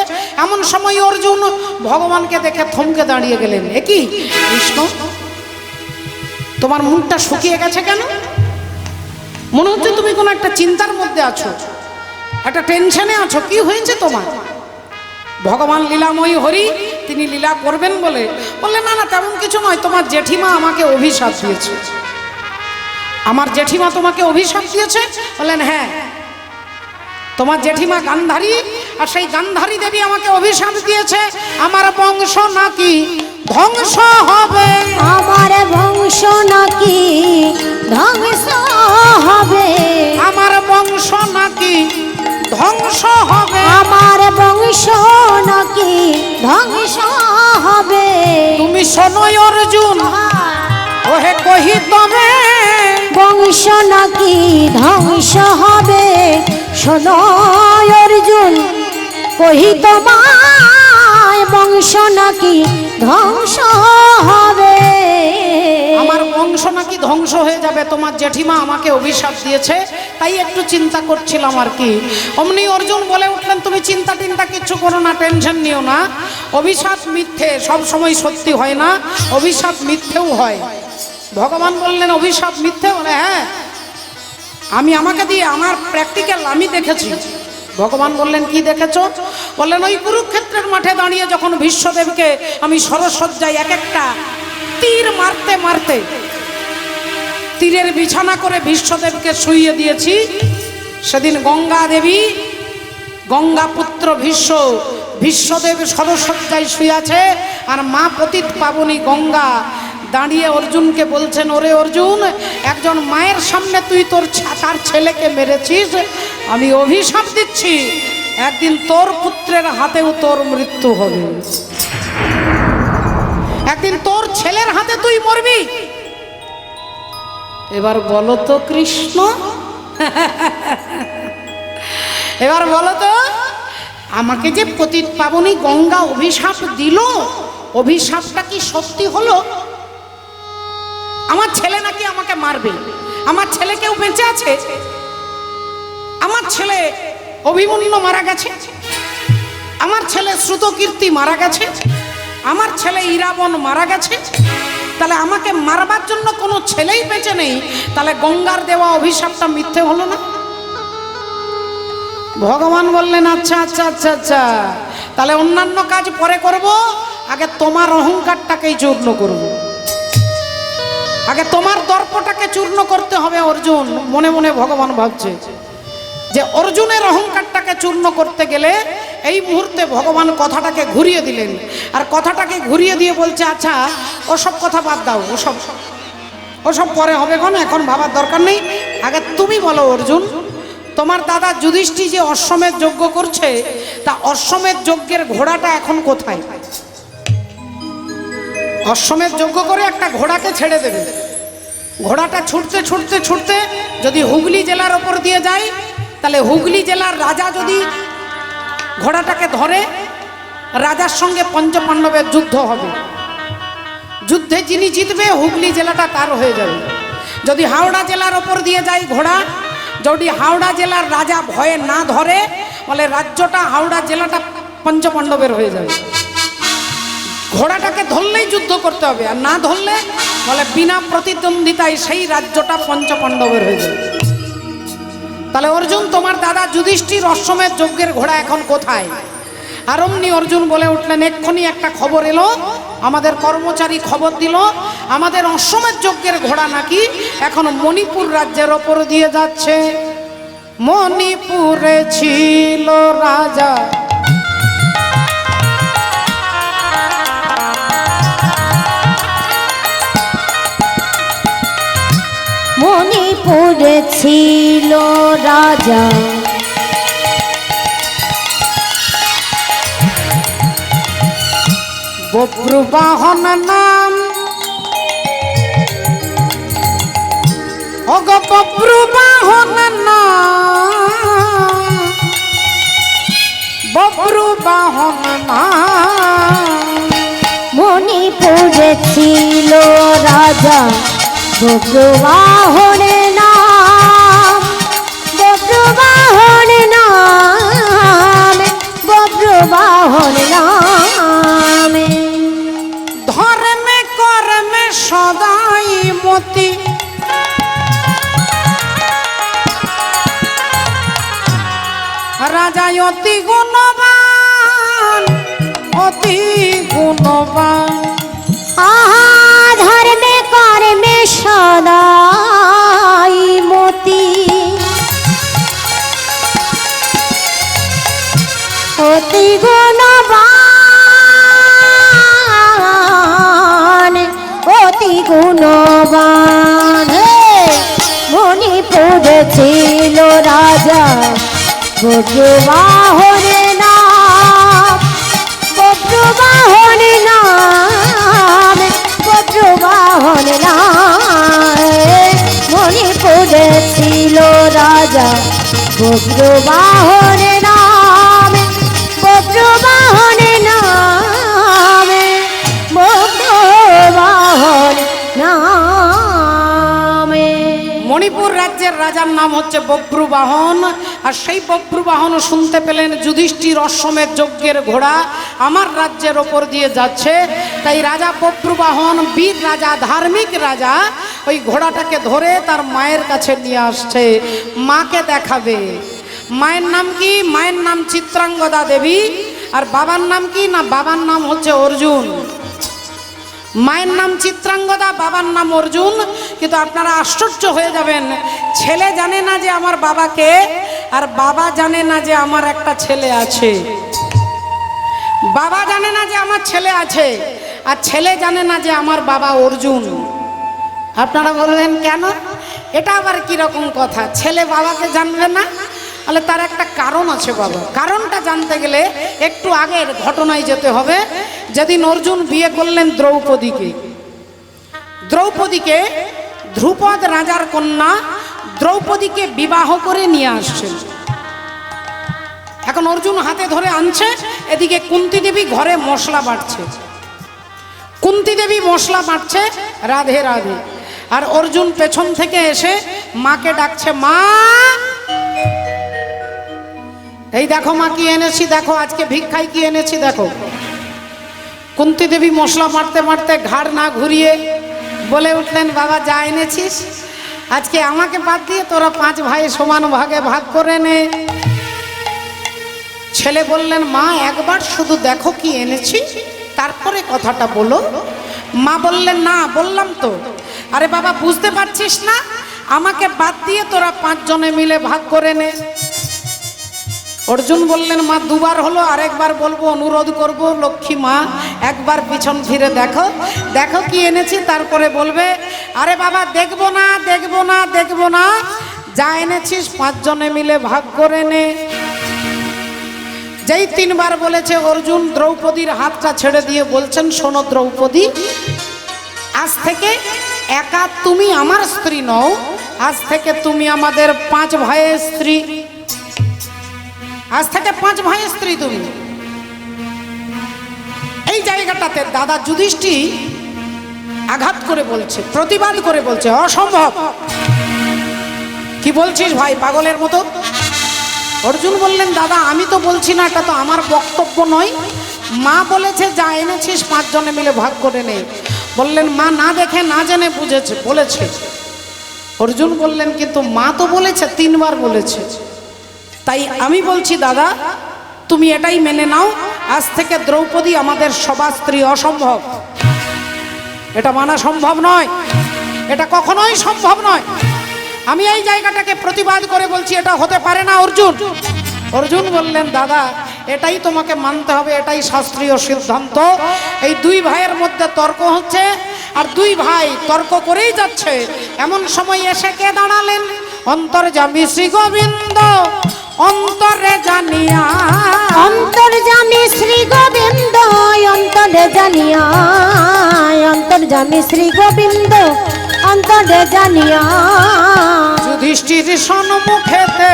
এমন সময় অর্জুন ভগবানকে দেখে থমকে দাঁড়িয়ে গেলেন। এ কি কৃষ্ণ, তোমার মুখটা শুকিয়ে গেছে কেন? মনে হচ্ছে তুমি কোনো একটা চিন্তার মধ্যে আছো, একটা টেনশনে আছো, কি হয়েছে তোমার? ভগবান লীলাময়ী হরি, তিনি লীলা করবেন বলে বললেন না না তেমন কিছু নয়, তোমার জেঠিমা আমাকে অভিশাপ দিয়েছে। আমার জেঠিমা তোমাকে অভিশাপ দিয়েছে? বললেন হ্যাঁ, তোমার জেঠিমা গান্ধারী, আর সেই গান্ধারী দেবী আমাকে অভিশাপ দিয়েছে আমার বংশ নাকি ধ্বংস হবে, আমার বংশ নাকি ধ্বংস হবে, আমার বংশ নাকি ধ্বংস হবে, আমার বংশ নাকি ধ্বংস হবে। তুমি শোনো অর্জুন ওহে কহি তবে, বংশ নাকি ধ্বংস হবে, শোনো অর্জুন কহি তোমায়, বংশ নাকি ধ্বংস হবে। আমার বংশ নাকি ধ্বংস হয়ে যাবে, তোমার জেঠিমা আমাকে অভিশাপ দিয়েছে, তাই একটু চিন্তা করছিলাম আর কি। অমনি অর্জুন বলে উঠলেন, তুমি চিন্তা টিন্তা কিচ্ছু করো না, টেনশন নিও না, অভিশাপ মিথ্যে, সব সময় সত্যি হয় না, অভিশাপ মিথ্যেও হয়। ভগবান বললেন অভিশাপ মিথ্যে? বলে হ্যাঁ, আমি আমাকে দিয়ে আমার প্র্যাকটিক্যাল আমি দেখেছি। ভগবান বললেন কি দেখেছো? বললেন ওই কুরুক্ষেত্রের মাঠে দাঁড়িয়ে যখন ভীষ্মদেবকে আমি সরসজ্জায় এক একটা তীর মারতে মারতে তীরের বিছানা করে ভীষ্মদেবকে শুইয়ে দিয়েছি, সেদিন গঙ্গা দেবী, গঙ্গা পুত্র ভীষ্মদেব সরসজ্জায় শুয়ে আছে, আর মা পতিত পাবনী গঙ্গা দাঁড়িয়ে অর্জুনকে বলছেন, ওরে অর্জুন, একজন মায়ের সামনে তুই তার ছেলেকে মেরেছিস, আমি অভিশাপ দিচ্ছি একদিন তোর পুত্রের হাতেও তোর মৃত্যু হবে, একদিন তোর ছেলের হাতে তুই মরবি। এবার বলো তো কৃষ্ণ, এবার বলো তো, আমাকে যে পতিত পাবনী গঙ্গা অভিশাপ দিল, অভিশাপটা কি সত্যি হলো? আমার ছেলে নাকি আমাকে মারবে, আমার ছেলে কেউ বেঁচে আছে? আমার ছেলে অভিমন্যু মারা গেছে, আমার ছেলে শ্রুতকীর্তি মারা গেছে, আমার ছেলে ইরাবণ মারা গেছে, তাহলে আমাকে মারবার জন্য কোনো ছেলেই বেঁচে নেই, তাহলে গঙ্গার দেওয়া অভিশাপটা মিথ্যে হলো না? ভগবান বললেন আচ্ছা আচ্ছা আচ্ছা আচ্ছা, তাহলে অন্যান্য কাজ পরে করব, আগে তোমার অহংকারটাকেই চূর্ণ করব, আগে তোমার দর্পটাকে চূর্ণ করতে হবে। অর্জুন মনে মনে ভগবান ভাবছে যে অর্জুনের অহংকারটাকে চূর্ণ করতে গেলে এই মুহূর্তে ভগবান কথাটাকে ঘুরিয়ে দিলেন, আর কথাটাকে ঘুরিয়ে দিয়ে বলছে আচ্ছা ওসব কথা বাদ দাও, ওসব পরে হবে, এখন ভাবার দরকার নেই, আগে তুমি বলো অর্জুন, তোমার দাদা যুধিষ্ঠির যে অশ্বমেধ যজ্ঞ করছে, তা অশ্বমেধ যজ্ঞের ঘোড়াটা এখন কোথায়? অশ্বমেধ যজ্ঞ করে একটা ঘোড়াকে ছেড়ে দেবে, ঘোড়াটা ছুটতে ছুটতে ছুটতে যদি হুগলি জেলার ওপর দিয়ে যায়, তাহলে হুগলি জেলার রাজা যদি ঘোড়াটাকে ধরে, রাজার সঙ্গে পঞ্চপাণ্ডবের যুদ্ধ হবে, যুদ্ধে যিনি জিতবে হুগলি জেলাটা তার হয়ে যাবে। যদি হাওড়া জেলার ওপর দিয়ে যায় ঘোড়া, যদি হাওড়া জেলার রাজা ভয়ে না ধরে, বলে রাজ্যটা হাওড়া জেলাটা পঞ্চপাণ্ডবের হয়ে যাবে। ঘোড়াটাকে ধরলেই যুদ্ধ করতে হবে, আর না ধরলে বলে বিনা প্রতিদ্বন্দ্বিতায় সেই রাজ্যটা পঞ্চপাণ্ডবের হয়ে যাবে। তাহলে অর্জুন, তোমার দাদা যুধিষ্ঠির অশ্বমেধ যজ্ঞের ঘোড়া এখন কোথায়? আর অমনি অর্জুন বলে উঠলেন, এক্ষুনি একটা খবর এলো, আমাদের কর্মচারী খবর দিল, আমাদের অশ্বমেধ যজ্ঞের ঘোড়া নাকি এখন মণিপুর রাজ্যের ওপর দিয়ে যাচ্ছে। মণিপুরে ছিল রাজা মণিপুরে ছিল রাজা, বব্রুবাহন নাম, অগ বব্রুবাহন নাম, বব্রুবাহন নাম। মণিপুরে ছিল রাজা, বব্রুবাহনের নাম, বব্রুবাহন নাম, বব্রুবাহন নাম। ধর্মে কর্মে সদাই মতি, রাজা অতি গুণবান, অতি গুণবান। ধর্মে কর্মে সদাই মতি, অতি গুণবান, অতি গুণবান। মণিপুরে ছিল রাজা, বব্রুবাহনের নাম, বব্রুবাহন নাম, বব্রুবাহন নাম। মণিপুরে ছিল রাজা, বব্রুবাহন নাম, বব্রুবাহন নাম, বব্রুবাহন নাম। রাজার নাম হচ্ছে বভ্রুবাহন, আর সেই বভ্রুবাহন শুনতে পেলেন যুধিষ্ঠির অশ্বমেধ যজ্ঞের ঘোড়া আমার রাজ্যের ওপর দিয়ে যাচ্ছে। তাই রাজা বভ্রুবাহন বীর রাজা, ধার্মিক রাজা, ওই ঘোড়াটাকে ধরে তার মায়ের কাছে নিয়ে আসছে, মাকে দেখাবে। মায়ের নাম কি? মায়ের নাম চিত্রাঙ্গদা দেবী। আর বাবার নাম কি? না, বাবার নাম হচ্ছে অর্জুন। মায়ের নাম চিত্রাঙ্গদা, বাবার নাম অর্জুন। কিন্তু আপনারা আশ্চর্য হয়ে যাবেন, ছেলে জানে না যে আমার বাবাকে, আর বাবা জানে না যে আমার একটা ছেলে আছে। বাবা জানে না যে আমার ছেলে আছে, আর ছেলে জানে না যে আমার বাবা অর্জুন। আপনারা বলবেন কেন? এটা আবার কিরকম কথা, ছেলে বাবাকে জানবে না? তাহলে তার একটা কারণ আছে বাবা। কারণটা জানতে গেলে একটু আগের ঘটনায় যেতে হবে। যেদিন অর্জুন বিয়ে করলেন দ্রৌপদীকে, দ্রৌপদীকে ধ্রুপদ রাজার কন্যা দ্রৌপদীকে বিবাহ করে নিয়ে আসছেন। এখন অর্জুন হাতে ধরে আনছে, এদিকে কুন্তী দেবী ঘরে মশলা বাটছে। কুন্তী দেবী মশলা বাটছে, রাধে রাধে। আর অর্জুন পেছন থেকে এসে মাকে ডাকছে, মা এই দেখো মা কি এনেছি, দেখো আজকে ভিক্ষায় কি এনেছি দেখো। কুন্তী দেবী মশলা মারতে মারতে ঘাড় না ঘুরিয়ে বলে উঠলেন, বাবা যা এনেছিস আজকে আমাকে বাদ দিয়ে তোরা 5 ভাই সমান ভাগে ভাগ করে নে। ছেলে বললেন, মা একবার শুধু দেখো কি এনেছি, তারপরে কথাটা বলো। মা বললেন, না বললাম তো। আরে বাবা বুঝতে পারছিস না, আমাকে বাদ দিয়ে তোরা 5 জনে মিলে ভাগ করে নে। অর্জুন বললেন, মা দুবার হলো, আরেকবার বলবো, অনুরোধ করব, লক্ষ্মী মা একবার পিছন ফিরে দেখো, দেখো কি এনেছি, তারপরে বলবে। আরে বাবা দেখবো না, দেখবো না, দেখবো না, যা এনেছিস 5 জনে মিলে ভাগ করে নে। যেই 3 বার বলেছে অর্জুন দ্রৌপদীর হাতটা ছেড়ে দিয়ে বলছেন, শোনো দ্রৌপদী, আজ থেকে একা তুমি আমার স্ত্রী নও, আজ থেকে তুমি আমাদের 5 ভাইয়ের স্ত্রী। আজ থেকে 5 ভাইয়ের স্ত্রী তুমি। এই জায়গাটাতে দাদা যুধিষ্ঠির আঘাত করে বলছে, প্রতিবাদ করে বলছে, অসম্ভব। কি বলছিস ভাই পাগলের মতো? অর্জুন বললেন, দাদা আমি তো বলছি না, এটা তো আমার বক্তব্য নয়। মা বলেছে যা এনেছিস 5 জনে মিলে ভাগ করে নে। বললেন, মা না দেখে না জেনে বুঝেছে বলেছে। অর্জুন বললেন, কিন্তু মা তো বলেছে, 3 বার বলেছে। তাই আমি বলছি দাদা তুমি এটাই মেনে নাও, আজ থেকে দ্রৌপদী আমাদের সবার স্ত্রী। অসম্ভব, এটা মানা সম্ভব নয়, এটা কখনোই সম্ভব নয়। আমি এই জায়গাটাকে প্রতিবাদ করে বলছি, এটা হতে পারে না অর্জুন। অর্জুন বললেন, দাদা এটাই তোমাকে মানতে হবে, এটাই শাস্ত্রীয় সিদ্ধান্ত। এই 2 ভাইয়ের মধ্যে তর্ক হচ্ছে, আর 2 ভাই তর্ক করেই যাচ্ছে। এমন সময় এসে কে দাঁড়ালেন? অন্তর্যামী শ্রী গোবিন্দ অন্তরে জানিয়া, অন্তর্যামী শ্রী গোবিন্দ অন্তরে জানিয়া, অন্তর্যামী শ্রী গোবিন্দ অন্তরে জানিয়া, যুধিষ্ঠির সম্মুখেতে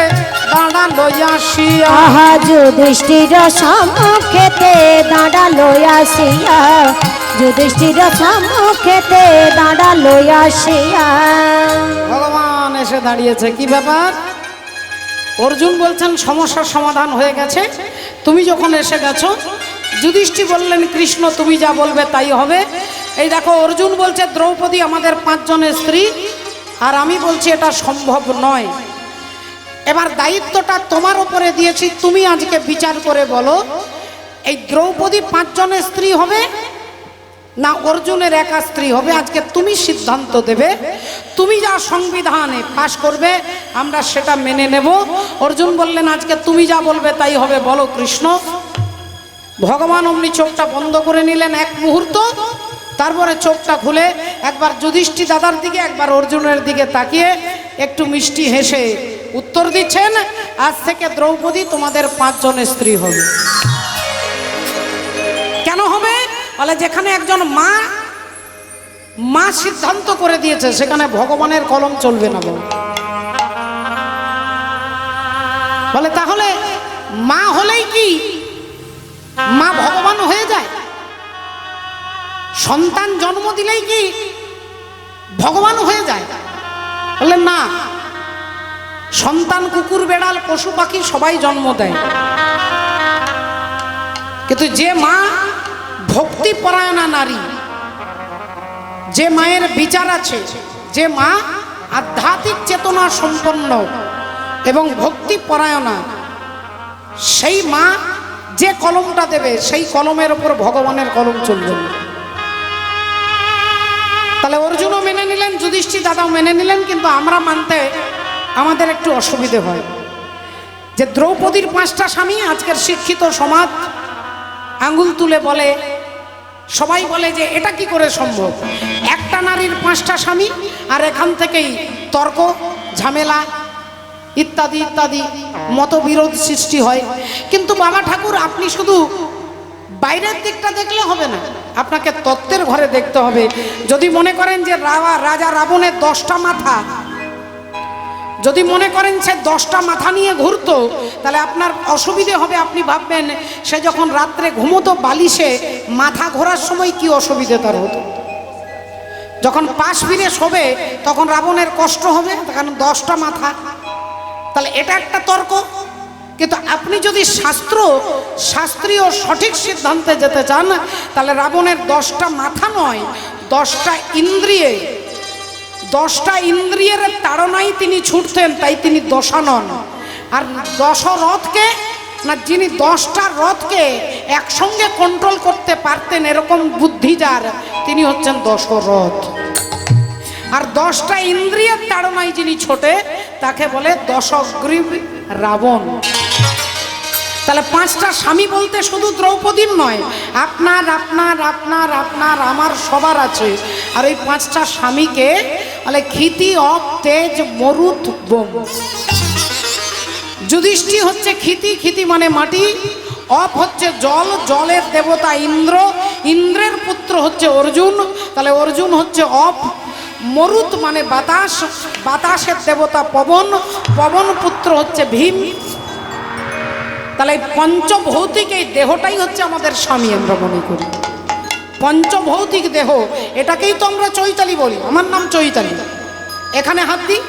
দাঁড়ালো আসিয়া। আহা যুধিষ্ঠির সম্মুখেতে দাঁড়ালো আসিয়া, যুধিষ্ঠির সম্মুখেতে দাঁড়ালো আসিয়া। ভগবান এসে দাঁড়িয়েছে, কি ব্যাপার? অর্জুন বলছেন সমস্যার সমাধান হয়ে গেছে, তুমি যখন এসে গেছো। যুধিষ্ঠির বললেন, কৃষ্ণ তুমি যা বলবে তাই হবে। এই দেখো অর্জুন বলছে দ্রৌপদী আমাদের 5 জনের স্ত্রী, আর আমি বলছি এটা সম্ভব নয়। এবার দায়িত্বটা তোমার উপরে দিয়েছি, তুমি আজকে বিচার করে বলো, এই দ্রৌপদী 5 জনের স্ত্রী হবে না অর্জুনের একা স্ত্রী হবে? আজকে তুমি সিদ্ধান্ত দেবে। তুমি যা সংবিধানে পাশ করবে আমরা সেটা মেনে নেব। অর্জুন বললেন, আজকে তুমি যা বলবে তাই হবে, বলো কৃষ্ণ। ভগবান অমনি চোখটা বন্ধ করে নিলেন 1 মুহূর্ত, তারপরে চোখটা খুলে একবার যুধিষ্ঠির দাদার দিকে একবার অর্জুনের দিকে তাকিয়ে একটু মিষ্টি হেসে উত্তর দিচ্ছেন, আজ থেকে দ্রৌপদী তোমাদের 5 জনের স্ত্রী হবে। কেন হবে? বলে যেখানে একজন মা সিদ্ধান্ত করে দিয়েছে, সেখানে ভগবানের কলম চলবে না। বলে তাহলে মা হলেই কি মা ভগবান হয়ে যায়? সন্তান জন্ম দিলেই কি ভগবান হয়ে যায়? বললেন না, সন্তান কুকুর বেড়াল পশু পাখি সবাই জন্ম দেয়, কিন্তু যে মা ভক্তিপরায়ণা নারী, যে মায়ের বিচার আছে, যে মা আধ্যাত্মিক চেতনা সম্পন্ন এবং ভক্তিপরায়ণা, সেই মা যে কলমটা দেবে সেই কলমের ওপর ভগবানের কলম চলবে না। তাহলে অর্জুনও মেনে নিলেন, যুধিষ্ঠির দাদাও মেনে নিলেন, কিন্তু আমরা মানতে আমাদের একটু অসুবিধে হয় যে দ্রৌপদীর 5টা স্বামী। আজকের শিক্ষিত সমাজ আঙ্গুল তুলে বলে, সবাই বলে যে এটা কি করে সম্ভব, একটা নারীর 5টা স্বামী, আর এখান থেকেই তর্ক ঝামেলা ইত্যাদি ইত্যাদি মতবিরোধ সৃষ্টি হয়। কিন্তু বাবা ঠাকুর, আপনি শুধু বাইরের দিকটা দেখলে হবে না, আপনাকে তত্ত্বের ঘরে দেখতে হবে। যদি মনে করেন যে রাজা রাবণের 10টা মাথা, যদি মনে করেন সে 10টা মাথা নিয়ে ঘুরতো, তাহলে আপনার অসুবিধে হবে। আপনি ভাববেন সে যখন রাত্রে ঘুমোতো বালিশে, মাথা ঘোরার সময় কি অসুবিধে তার হতো। যখন পাশ ফিরে শোবে তখন রাবণের কষ্ট হবে, কারণ 10টা মাথা। তাহলে এটা একটা তর্ক। কিন্তু আপনি যদি শাস্ত্রীয় সঠিক সিদ্ধান্তে যেতে চান, তাহলে রাবণের 10টা মাথা নয়, 10টা ইন্দ্রিয়ে, 10টা ইন্দ্রিয়ের তাড়নায় তিনি ছুটতেন, তাই তিনি দশানন। আর দশরথকে না, যিনি 10টা রথকে একসঙ্গে কন্ট্রোল করতে পারতেন এরকম বুদ্ধি যার, তিনি হচ্ছেন দশরথ। আর 10টা ইন্দ্রিয়ের তাড়নায় যিনি ছোটে তাকে বলে দশগ্রীব রাবণ। তাহলে 5টা স্বামী বলতে শুধু দ্রৌপদীর নয়, আপনার আপনার আপনার আপনার আমার সবার আছে। আর এই 5টা স্বামীকে বলে ক্ষিতি, অপ, তেজ, মরুত, বোম। যুধিষ্ঠির হচ্ছে ক্ষিতি, ক্ষিতি মানে মাটি, অপ হচ্ছে জল, জলের দেবতা ইন্দ্র, ইন্দ্রের পুত্র হচ্ছে অর্জুন, তাহলে অর্জুন হচ্ছে অপ। মরুত মানে বাতাস, বাতাসের দেবতা পবন, পবন পুত্র হচ্ছে ভীম। তাহলে এই পঞ্চভৌতিক এই দেহটাই হচ্ছে আমাদের স্বামী, আমরা মনে করি। পঞ্চভৌতিক দেহ, এটাকেই তো আমরা চৈতালি বলি। আমার নাম চৈতালি, এখানে হাত দিই,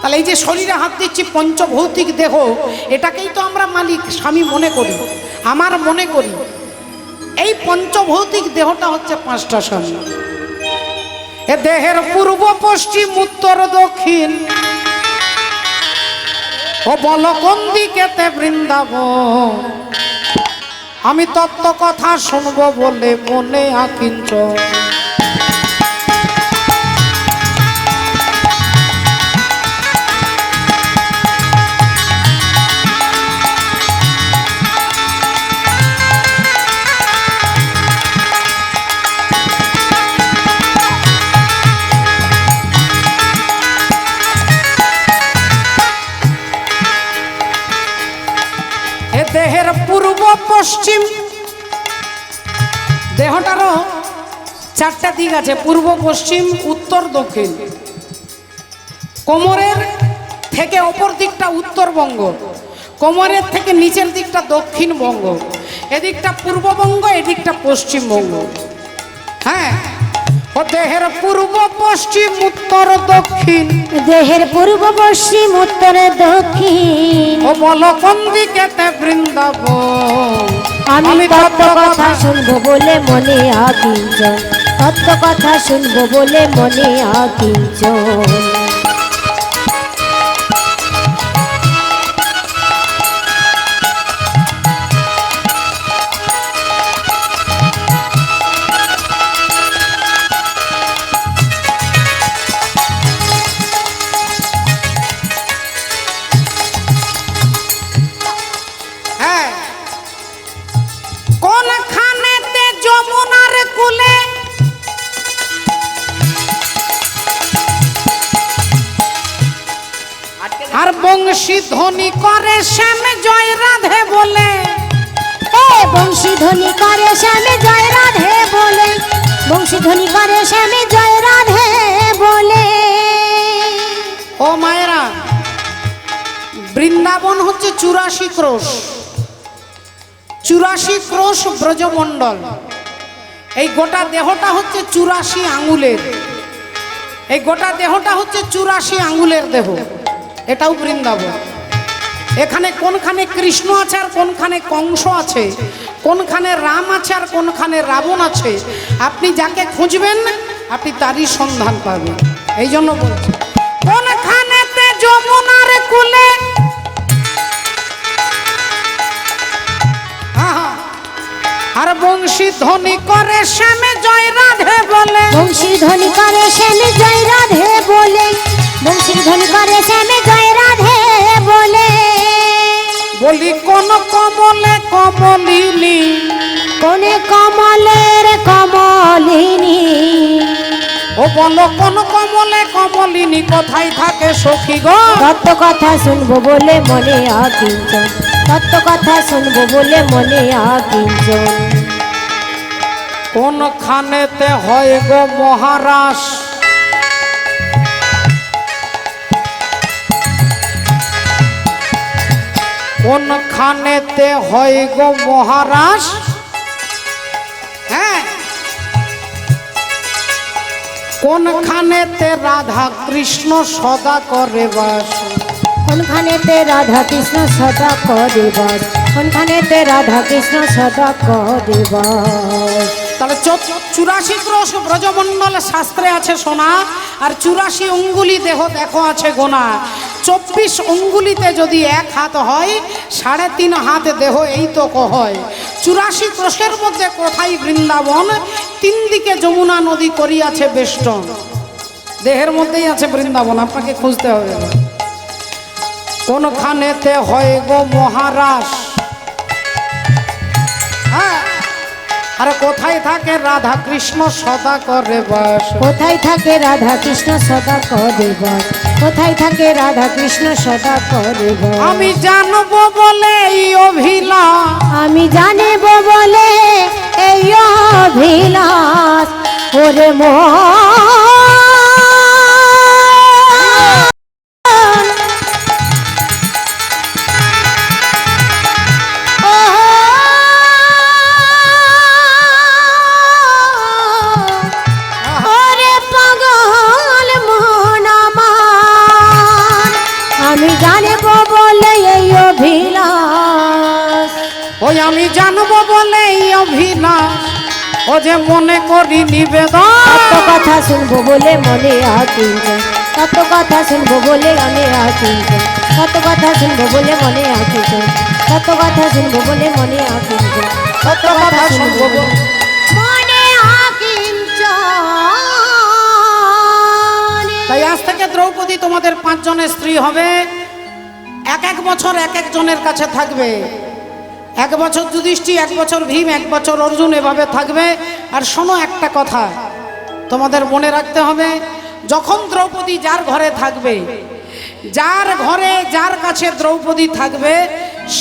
তাহলে এই যে শরীরে হাত দিচ্ছি, পঞ্চভৌতিক দেহ, এটাকেই তো আমরা মালিক স্বামী মনে করি, আমার মনে করি। এই পঞ্চভৌতিক দেহটা হচ্ছে 5টা স্বামী। এ দেহের পূর্ব, পশ্চিম, উত্তর, দক্ষিণ, ও বল কোন দিকেতে বৃন্দাবন। আমি তত্ত্ব কথা শুনবো বলে মনে আকিঞ্চন। দেহের পূর্ব, পশ্চিম, দেহটারও 4টা দিক আছে, পূর্ব, পশ্চিম, উত্তর, দক্ষিণ। কোমরের থেকে ওপর দিকটা উত্তরবঙ্গ, কোমরের থেকে নিচের দিকটা দক্ষিণবঙ্গ, এদিকটা পূর্ববঙ্গ, এদিকটা পশ্চিমবঙ্গ। হ্যাঁ, ও দেহের পূর্ব, পশ্চিম, উত্তর, দক্ষিণ, দেহের পূর্ব, পশ্চিম, উত্তর, দক্ষিণ, ও বল কোন দিকেতে বৃন্দাবন। আমি তত্ত্ব কথা শুনবো বলে মনে আকিঞ্চন, তত্ত্ব কথা শুনবো বলে মনে আকিঞ্চন। আর বংশী ধ্বনি করে শ্যাম জয় রাধে বলে, এ বংশী ধ্বনি করে শ্যামে জয় রাধে বলে, বংশী ধ্বনি করে শ্যামে জয় রাধে বলে। ও মায়েরা, বৃন্দাবন হচ্ছে 84 ক্রোশ, 84 ক্রোশ ব্রজমণ্ডল। এই গোটা দেহটা হচ্ছে 84 আঙ্গুলের, এই গোটা দেহটা হচ্ছে 84 আঙ্গুলের দেহ। এটাও বৃন্দাবন। এখানে কোনখানে কৃষ্ণ আছে আর কোনখানে কংস আছে, কোনখানে রাম আছে আর কোনখানে রাবণ আছে, আপনি যাকে খুঁজবেন আপনি তারই সন্ধান পাবেন। এই জন্য বলছি কোনখানেতে যমুনার কুলে, আর বংশী ধ্বনি করে শ্যামে জয় রাধে বলে, বংশী ধ্বনি করে শ্যামে জয় রাধে বলে, বংশী ধ্বনি করে শ্যামে জয় রাধে বলে। বলি কোন কমলে কমলিনী, কোন কমলের কমলিনী, ও বলো কোন কমলে কমলিনী কোথায় থাকে সখী গো? তত্ত্ব কথা শুনবো বলে মনে আকিঞ্চন, তত্ত্ব কথা শুনবো বলে মনে আকিঞ্চন। কোনখানেতে হয় গো মহারাজ, কোনখানেতে হয় গো মহারাজ, হ্যাঁ কোনখানেতে রাধা কৃষ্ণ সদা করে বাস, কোনখানেতে রাধা কৃষ্ণ সদা করে বাস, কোনখানেতে রাধা কৃষ্ণ সদা করে বাস। তাহলে 84 ক্রোশ ব্রজমণ্ডল শাস্ত্রে আছে শোনা, আর 84 অঙ্গুলি দেহ দেখো আছে গোনা। 24 অঙ্গুলিতে যদি এক হাত হয়, 3.5 হাত দেহ এই তো হয়। 84 ক্রোশের মধ্যে কোথায় বৃন্দাবন? 3 দিকে যমুনা নদী করিয়াছে বেষ্টন, দেহের মধ্যেই আছে বৃন্দাবন, আপনাকে খুঁজতে হবে। কোনখানেতে হয় গো মহারাজ, হ্যাঁ, আর কোথায় থাকে রাধা কৃষ্ণ সদা করে বাস, কোথায় থাকে রাধা কৃষ্ণ সদা করে বাস, কোথায় থাকে রাধা কৃষ্ণ সদা করে বাস। আমি জানবো বলে এই অভিলাষ, আমি জানিব বলে এই অভিলাষ, ওরে মন ওরে পাগল মন আমার, আমি জানিব বলে এই অভিলাষ। ওই আমি জানবো বলে এই অভিলাষ, ও যে মনে করি নিবেদন। কত কথা শুনবো বলে মনে আকিঞ্চন, কত কথা শুনবো বলে মনে আকিঞ্চন, কত কথা শুনবো বলে মনে আকিঞ্চন, কত কথা শুনবো বলে মনে আকিঞ্চন, কত কথা শুনবো বলে মনে আকিঞ্চন। তাই আজ থেকে দ্রৌপদী তোমাদের 5 জনের স্ত্রী হবে, এক বছর এক জনের কাছে থাকবে। 1 বছর যুধিষ্ঠির, 1 বছর ভীম, 1 বছর অর্জুন, এভাবে থাকবে। আর শোনো একটা কথা তোমাদের মনে রাখতে হবে, যখন দ্রৌপদী যার ঘরে থাকবে, যার ঘরে যার কাছে দ্রৌপদী থাকবে,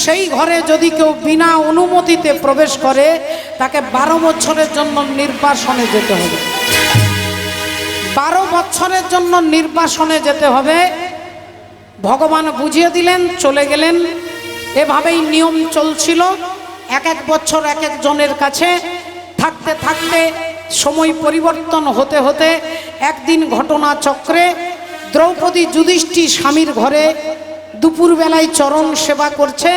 সেই ঘরে যদি কেউ বিনা অনুমতিতে প্রবেশ করে, তাকে 12 বছরের জন্য নির্বাসনে যেতে হবে। 12 বছরের জন্য নির্বাসনে যেতে হবে। ভগবান বুঝিয়ে দিলেন, চলে গেলেন। এভাবেই নিয়ম চলছিল। 1 বছর এক জনের কাছে থাকতে থাকতে সময় পরিবর্তন হতে হতে একদিন ঘটনা চক্রে দ্রৌপদী যুধিষ্ঠির স্বামীর ঘরে দুপুরবেলায় চরণ সেবা করছে,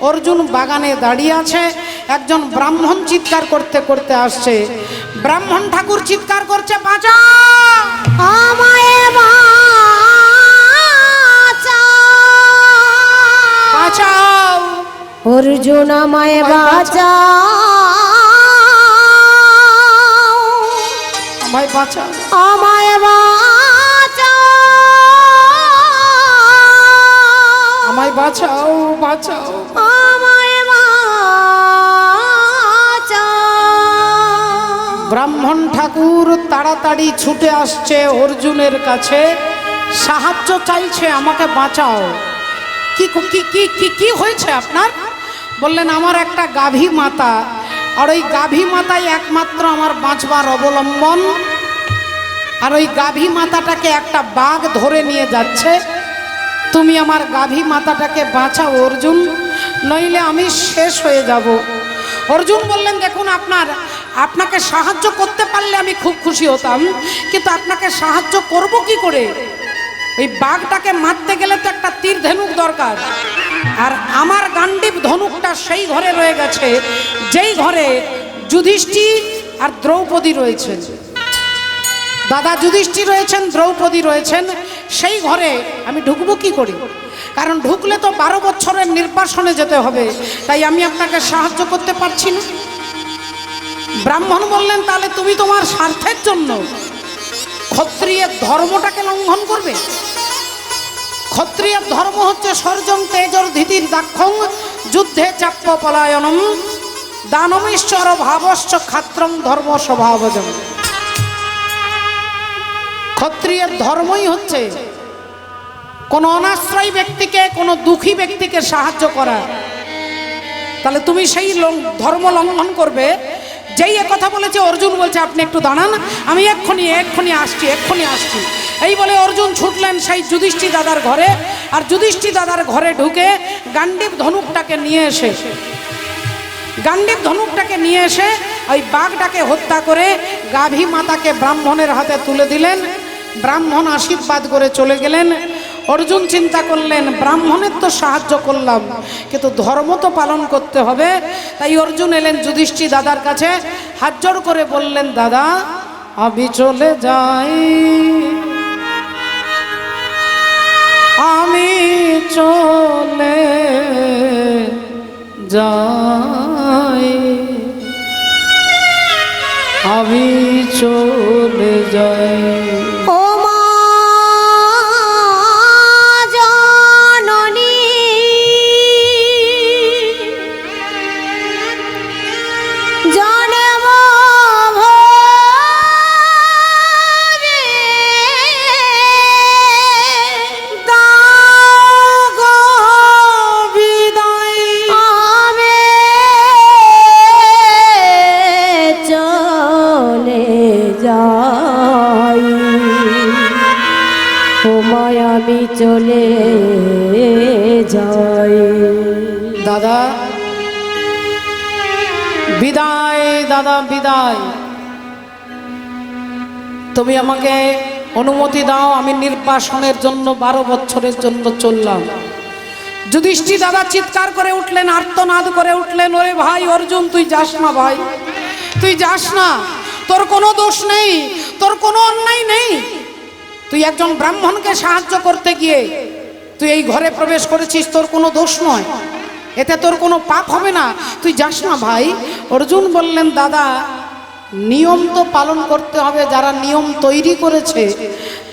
অর্জুন বাগানে দাঁড়িয়ে আছে। একজন ব্রাহ্মণ চিৎকার করতে করতে আসছে। ব্রাহ্মণ ঠাকুর চিৎকার করছে, বাঁচা আমায় বাঁচাও, অর্জুন আমায় বাঁচাও, আমায় বাঁচাও, আমায় বাঁচাও, আমায় বাঁচাও, বাঁচাও। আমায় বাঁচাও। ব্রাহ্মণ ঠাকুর তাড়াতাড়ি ছুটে আসছে অর্জুনের কাছে, সাহায্য চাইছে, আমাকে বাঁচাও। কি কি কি কি কি হয়েছে আপনার? বললেন আমার একটা গাভী মাতা, আর ওই গাভী মাতাই একমাত্র আমার বাঁচবার অবলম্বন। আর ওই গাভী মাতাটাকে একটা বাঘ ধরে নিয়ে যাচ্ছে। তুমি আমার গাভী মাতাটাকে বাঁচাও অর্জুন, নইলে আমি শেষ হয়ে যাব। অর্জুন বললেন, দেখুন আপনাকে সাহায্য করতে পারলে আমি খুব খুশি হতাম, কিন্তু আপনাকে সাহায্য করব কি করে? ওই বাঘটাকে মারতে গেলে তো একটা তীর ধনুক দরকার, আর আমার গান্ডীব ধনুকটা সেই ঘরে রয়ে গেছে যেই ঘরে যুধিষ্ঠির আর দ্রৌপদী রয়েছেন। দাদা যুধিষ্ঠির রয়েছেন, দ্রৌপদী রয়েছেন, সেই ঘরে আমি ঢুকবো কি করি? কারণ ঢুকলে তো 12 বছরের নির্বাসনে যেতে হবে, তাই আমি আপনাকে সাহায্য করতে পারছি না। ব্রাহ্মণ বললেন, তাহলে তুমি তোমার স্বার্থের জন্য ক্ষত্রিয়ের ধর্মটাকে লঙ্ঘন করবে? ক্ষত্রিয়ের ধর্ম হচ্ছে সর্জং তেজর ধীতির দাক্ষং যুদ্ধে চাপ্য পলায়নম দানমেশ্বর ভাবশ্চ ক্ষাত্রং ধর্ম স্বভাবজম। ক্ষত্রিয়ের ধর্মই হচ্ছে কোন অনাশ্রয়ী ব্যক্তিকে, কোন দুঃখী ব্যক্তিকে সাহায্য করা। তাহলে তুমি সেই ধর্ম লঙ্ঘন করবে। যেই কথা বলেছে অর্জুন বলছে, আপনি একটু দাঁড়ান, আমি এক্ষুনি আসছি। এই বলে অর্জুন ছুটলেন সেই যুধিষ্ঠির দাদার ঘরে, আর যুধিষ্ঠির দাদার ঘরে ঢুকে গান্ডীব ধনুকটাকে নিয়ে এসে ওই বাঘটাকে হত্যা করে গাভী মাতাকে ব্রাহ্মণের হাতে তুলে দিলেন। ব্রাহ্মণ আশীর্বাদ করে চলে গেলেন। অর্জুন চিন্তা করলেন, ব্রাহ্মণের তো সাহায্য করলাম, কিন্তু ধর্ম তো পালন করতে হবে। তাই অর্জুন এলেন যুধিষ্ঠির দাদার কাছে, হাত জোড় করে বললেন, দাদা আমি চলে যাই, আমি চলে যাই, আমি চলে যাই। ও মা জননী, জনম ভবে দাও গো বিদায়, আমি চলে যাই, তোমায় আমি চলে যাই। দাদা বিদায়, দাদা বিদায়। তুমি আমাকে অনুমতি দাও, আমি নির্বাসনের জন্য 12 বছরের জন্য চললাম। যুধিষ্ঠির দাদা চিৎকার করে উঠলেন, আর্তনাদ করে উঠলেন, ওরে ভাই অর্জুন, তুই যাস না ভাই, তুই যাস না, তোর কোনো দোষ নেই, তোর কোনো অন্যায় নেই। তুই একজন ব্রাহ্মণকে সাহায্য করতে গিয়ে তুই এই ঘরে প্রবেশ করেছিস, তোর কোনো দোষ নয়, এতে তোর কোনো পাপ হবে না, তুই যাস না ভাই। অর্জুন বললেন, দাদা নিয়ম তো পালন করতে হবে, যারা নিয়ম তৈরি করেছে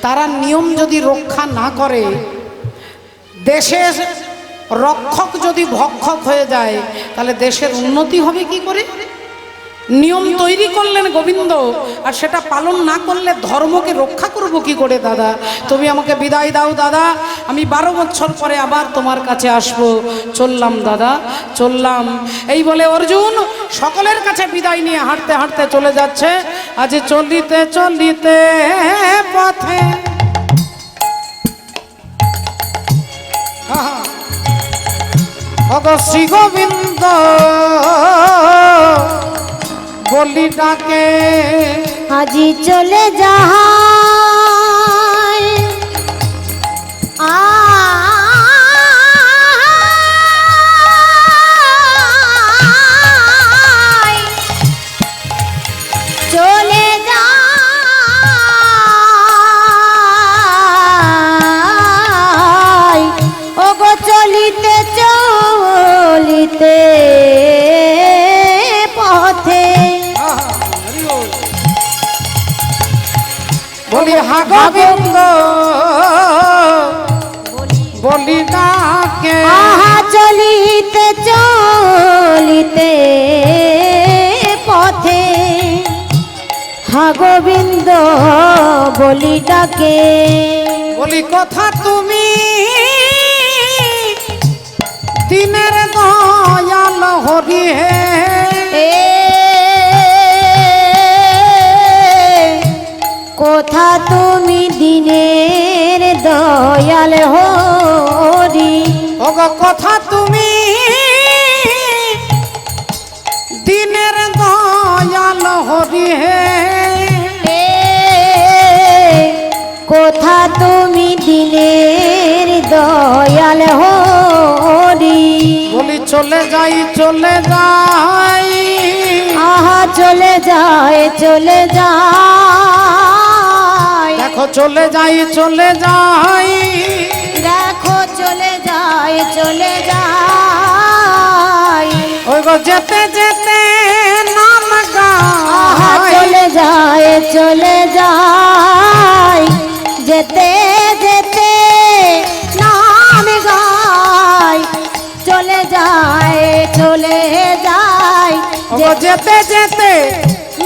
তারা নিয়ম যদি রক্ষা না করে, দেশের রক্ষক যদি ভক্ষক হয়ে যায়, তাহলে দেশের উন্নতি হবে কি করে? নিয়ম তৈরি করলেন গোবিন্দ, আর সেটা পালন না করলে ধর্মকে রক্ষা করব কি করে? দাদা তুমি আমাকে বিদায় দাও, দাদা আমি 12 বছর পরে আবার তোমার কাছে আসব। চললাম দাদা, চললাম। এই বলে অর্জুন সকলের কাছে বিদায় নিয়ে হাঁটতে হাঁটতে চলে যাচ্ছে। আজ চলিতে চলিতে পথে অগ শ্রী গোবিন্দ বলি ডাকে, আজি চলে যাই, চলে যাই, ওগো চলিতে চলিতে পথে, বলি হা গোবিন্দ বলি ডাকে, আহা চলিতে চলিতে পথে, হা গোবিন্দ বলি ডাকে, বলি কথা তুমি দিনের দয়াল হরি হে, কোথা তুমি দিনের দয়াল হরি, ওগো কথা তুমি দিনের দয়াল হরি হে, কোথা তুমি দিনের চলে যাই চলে যাই, আহা চলে যায় চলে যায়, দেখো চলে যাই চলে যাই, দেখো চলে যায় চলে যায়, ওই গো যেতে যেতে নাম আহা গাই, চলে যায় চলে যায়, যেতে যেতে নাম গায়, চলে যায় চলে যায়, ও গো যেতে যেতে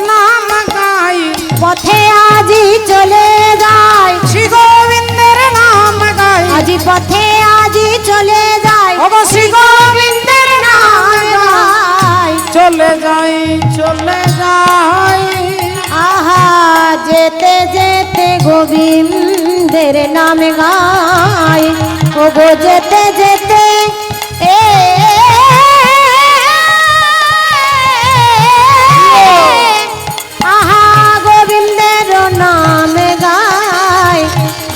নাম গাই, পথে আজি চলে যায়, শ্রী গোবিন্দের নাম গাই, আজি পথে আজি চলে যায়, ও গো শ্রী গোবিন্দের নাম গাই, যায়। চলে যাই চলে যাই, আহা যেতে যেতে গোবিন্দের নাম গায়, ও গো যেতে যেতে এ আহা গোবিন্দের নাম গায়,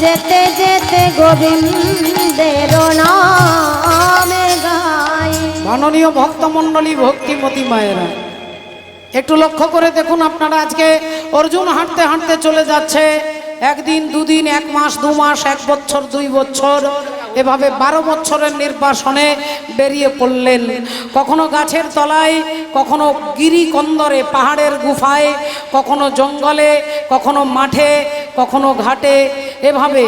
যেতে যেতে গোবিন্দের নাম গায়। মাননীয় ভক্তমণ্ডলী ভক্তিমতী মায়েরা, একটু লক্ষ্য করে দেখুন আপনারা, আজকে অর্জুন হাঁটতে হাঁটতে চলে যাচ্ছে, একদিন দুদিন, এক মাস দু মাস, এক বছর 2 বছর, এভাবে 12 বছরের নির্বাসনে বেরিয়ে পড়লেন। কখনো গাছের তলায়, কখনো গিরিকন্দরে পাহাড়ের গুফায়, কখনো জঙ্গলে, কখনো মাঠে, কখনো ঘাটে, এভাবে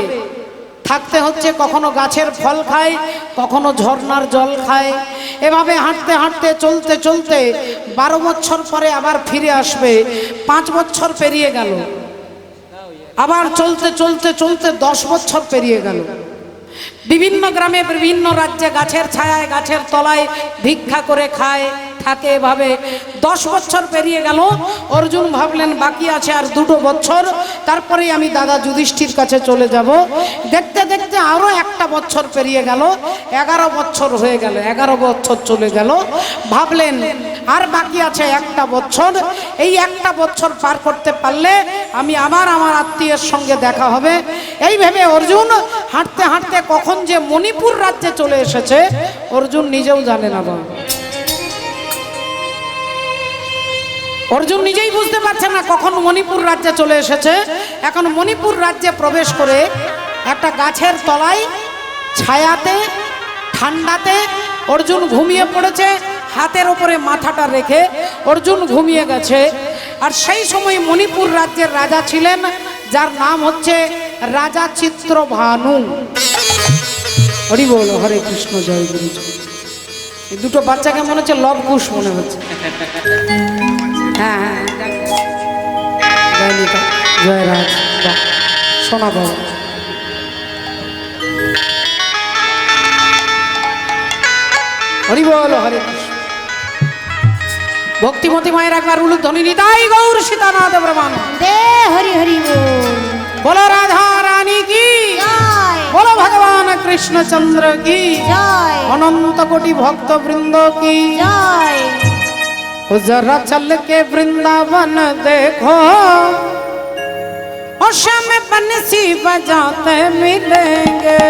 থাকতে হচ্ছে। কখনো গাছের ফল খায়, কখনো ঝর্ণার জল খায়, এভাবে হাঁটতে হাঁটতে চলতে চলতে 12 বছর পরে আবার ফিরে আসবে। 5 বছর পেরিয়ে গেল, আবার চলতে চলতে চলতে 10 বছর পেরিয়ে গেল। বিভিন্ন গ্রামে বিভিন্ন রাজ্যে গাছের ছায়ায় গাছের তলায় ভিক্ষা করে খায় থাকে, এভাবে 10 বছর পেরিয়ে গেল। অর্জুন ভাবলেন বাকি আছে আর 2 বছর, তারপরেই আমি দাদা যুধিষ্ঠির কাছে চলে যাব। দেখতে দেখতে আরো 1 বছর পেরিয়ে গেল, 11 বছর হয়ে গেল, 11 বছর চলে গেল। ভাবলেন আর বাকি আছে 1 বছর, এই 1 বছর পার করতে পারলে আমি আবার আমার আত্মীয়ের সঙ্গে দেখা হবে। এই ভেবে অর্জুন হাঁটতে হাঁটতে কখন যে মণিপুর রাজ্যে চলে এসেছে অর্জুন নিজেও জানে না। বাবা, অর্জুন নিজেই বুঝতে পারছে না কখন মণিপুর রাজ্যে চলে এসেছে। এখন মণিপুর রাজ্যে প্রবেশ করে একটা গাছের তলায় ছায়াতে ঠান্ডাতে অর্জুন ঘুমিয়ে পড়েছে, হাতের ওপরে মাথাটা রেখে অর্জুন ঘুমিয়ে গেছে। আর সেই সময় মণিপুর রাজ্যের রাজা ছিলেন, যার নাম হচ্ছে রাজা চিত্রভানু। হরি বল, হরে কৃষ্ণ, জয় গুরু। এই 2টো বাচ্চাকে মনে হচ্ছে লবকুশ মনে হচ্ছে। হ্যাঁ হ্যাঁ, জয় নিতা, জয় রাজ, বাহ, শোনা বাবা। হরি বল, হরে কৃষ্ণ। ভক্তিমতী মায়ের একবার উলুধ্বনি নিতাই গৌর সীতানাথ ব্রহ্মাণ দে হরি হরি বল। বলো রাধা রানী কি, জয় বলো ভগবান কৃষ্ণচন্দ্র কি, জয় অনন্ত কোটি ভক্ত বৃন্দ কি। জয়। जरा चल के वृंदावन देखो, और शाम बंसी बजाते मिलेंगे।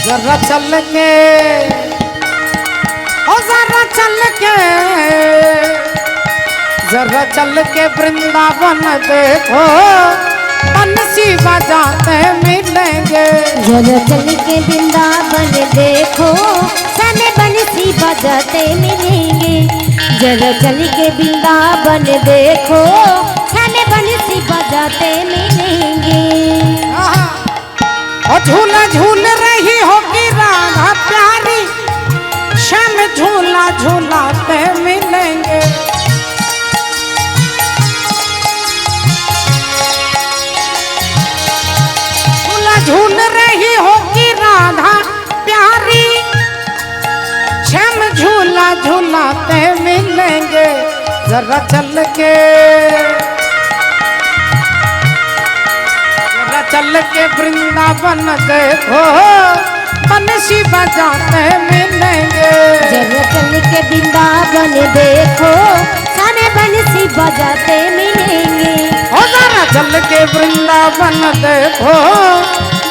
जरा चल के, ओ जरा चल के, जरा चल के वृंदावन देखो, बंसी बजाते मिलेंगे। जरा चल के वृंदावन देखो, सने बंसी बजाते मिलेंगे। जरा चल के वृंदावन देखो, सने बंसी बजाते मिलेंगे। और झूला झूल रही होगी राधा प्यारी, श्याम झूला झूलाते मिलेंगे। झूला झूल रही होगी राधा प्यारी, श्याम झूला झूलाते मिलेंगे। जरा चल के वृंदावन देखो बंसी बजाते मिलेंगे। जरा चल के वृंदावन देखो सामे बंसी बजाते मिलेंगे। ओ जरा चल के वृंदावन देखो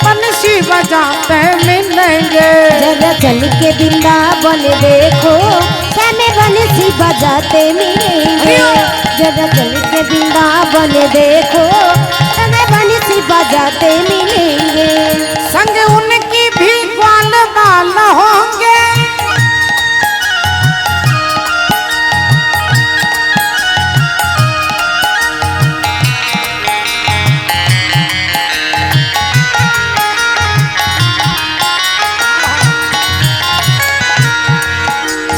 बंसी बजाते मिलेंगे। जरा चल के वृंदावन देखो सामे बंसी बजाते मिलेंगे। जरा चल के वृंदावन देखो सामे बंसी बजाते मिलेंगे। संग उनकी भी ग्वाल बाल होंगे।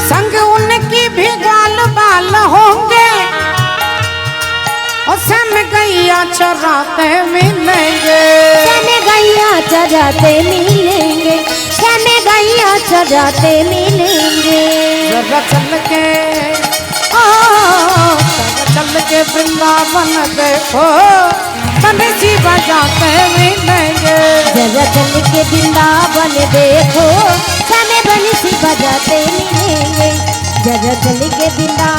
संग उनकी भी ग्वाल बाल होंगे। और सन गैया चराते मिलेंगे। सने गैया चराते मिलेंगे। सने गैया चराते मिलेंगे। जरा चल के वृंदावन देखो बंसी बजाते मिलेंगे। जरा चल के वृंदावन देखो सने बंसी बजाते मिलेंगे। जरा चल के वृंदावन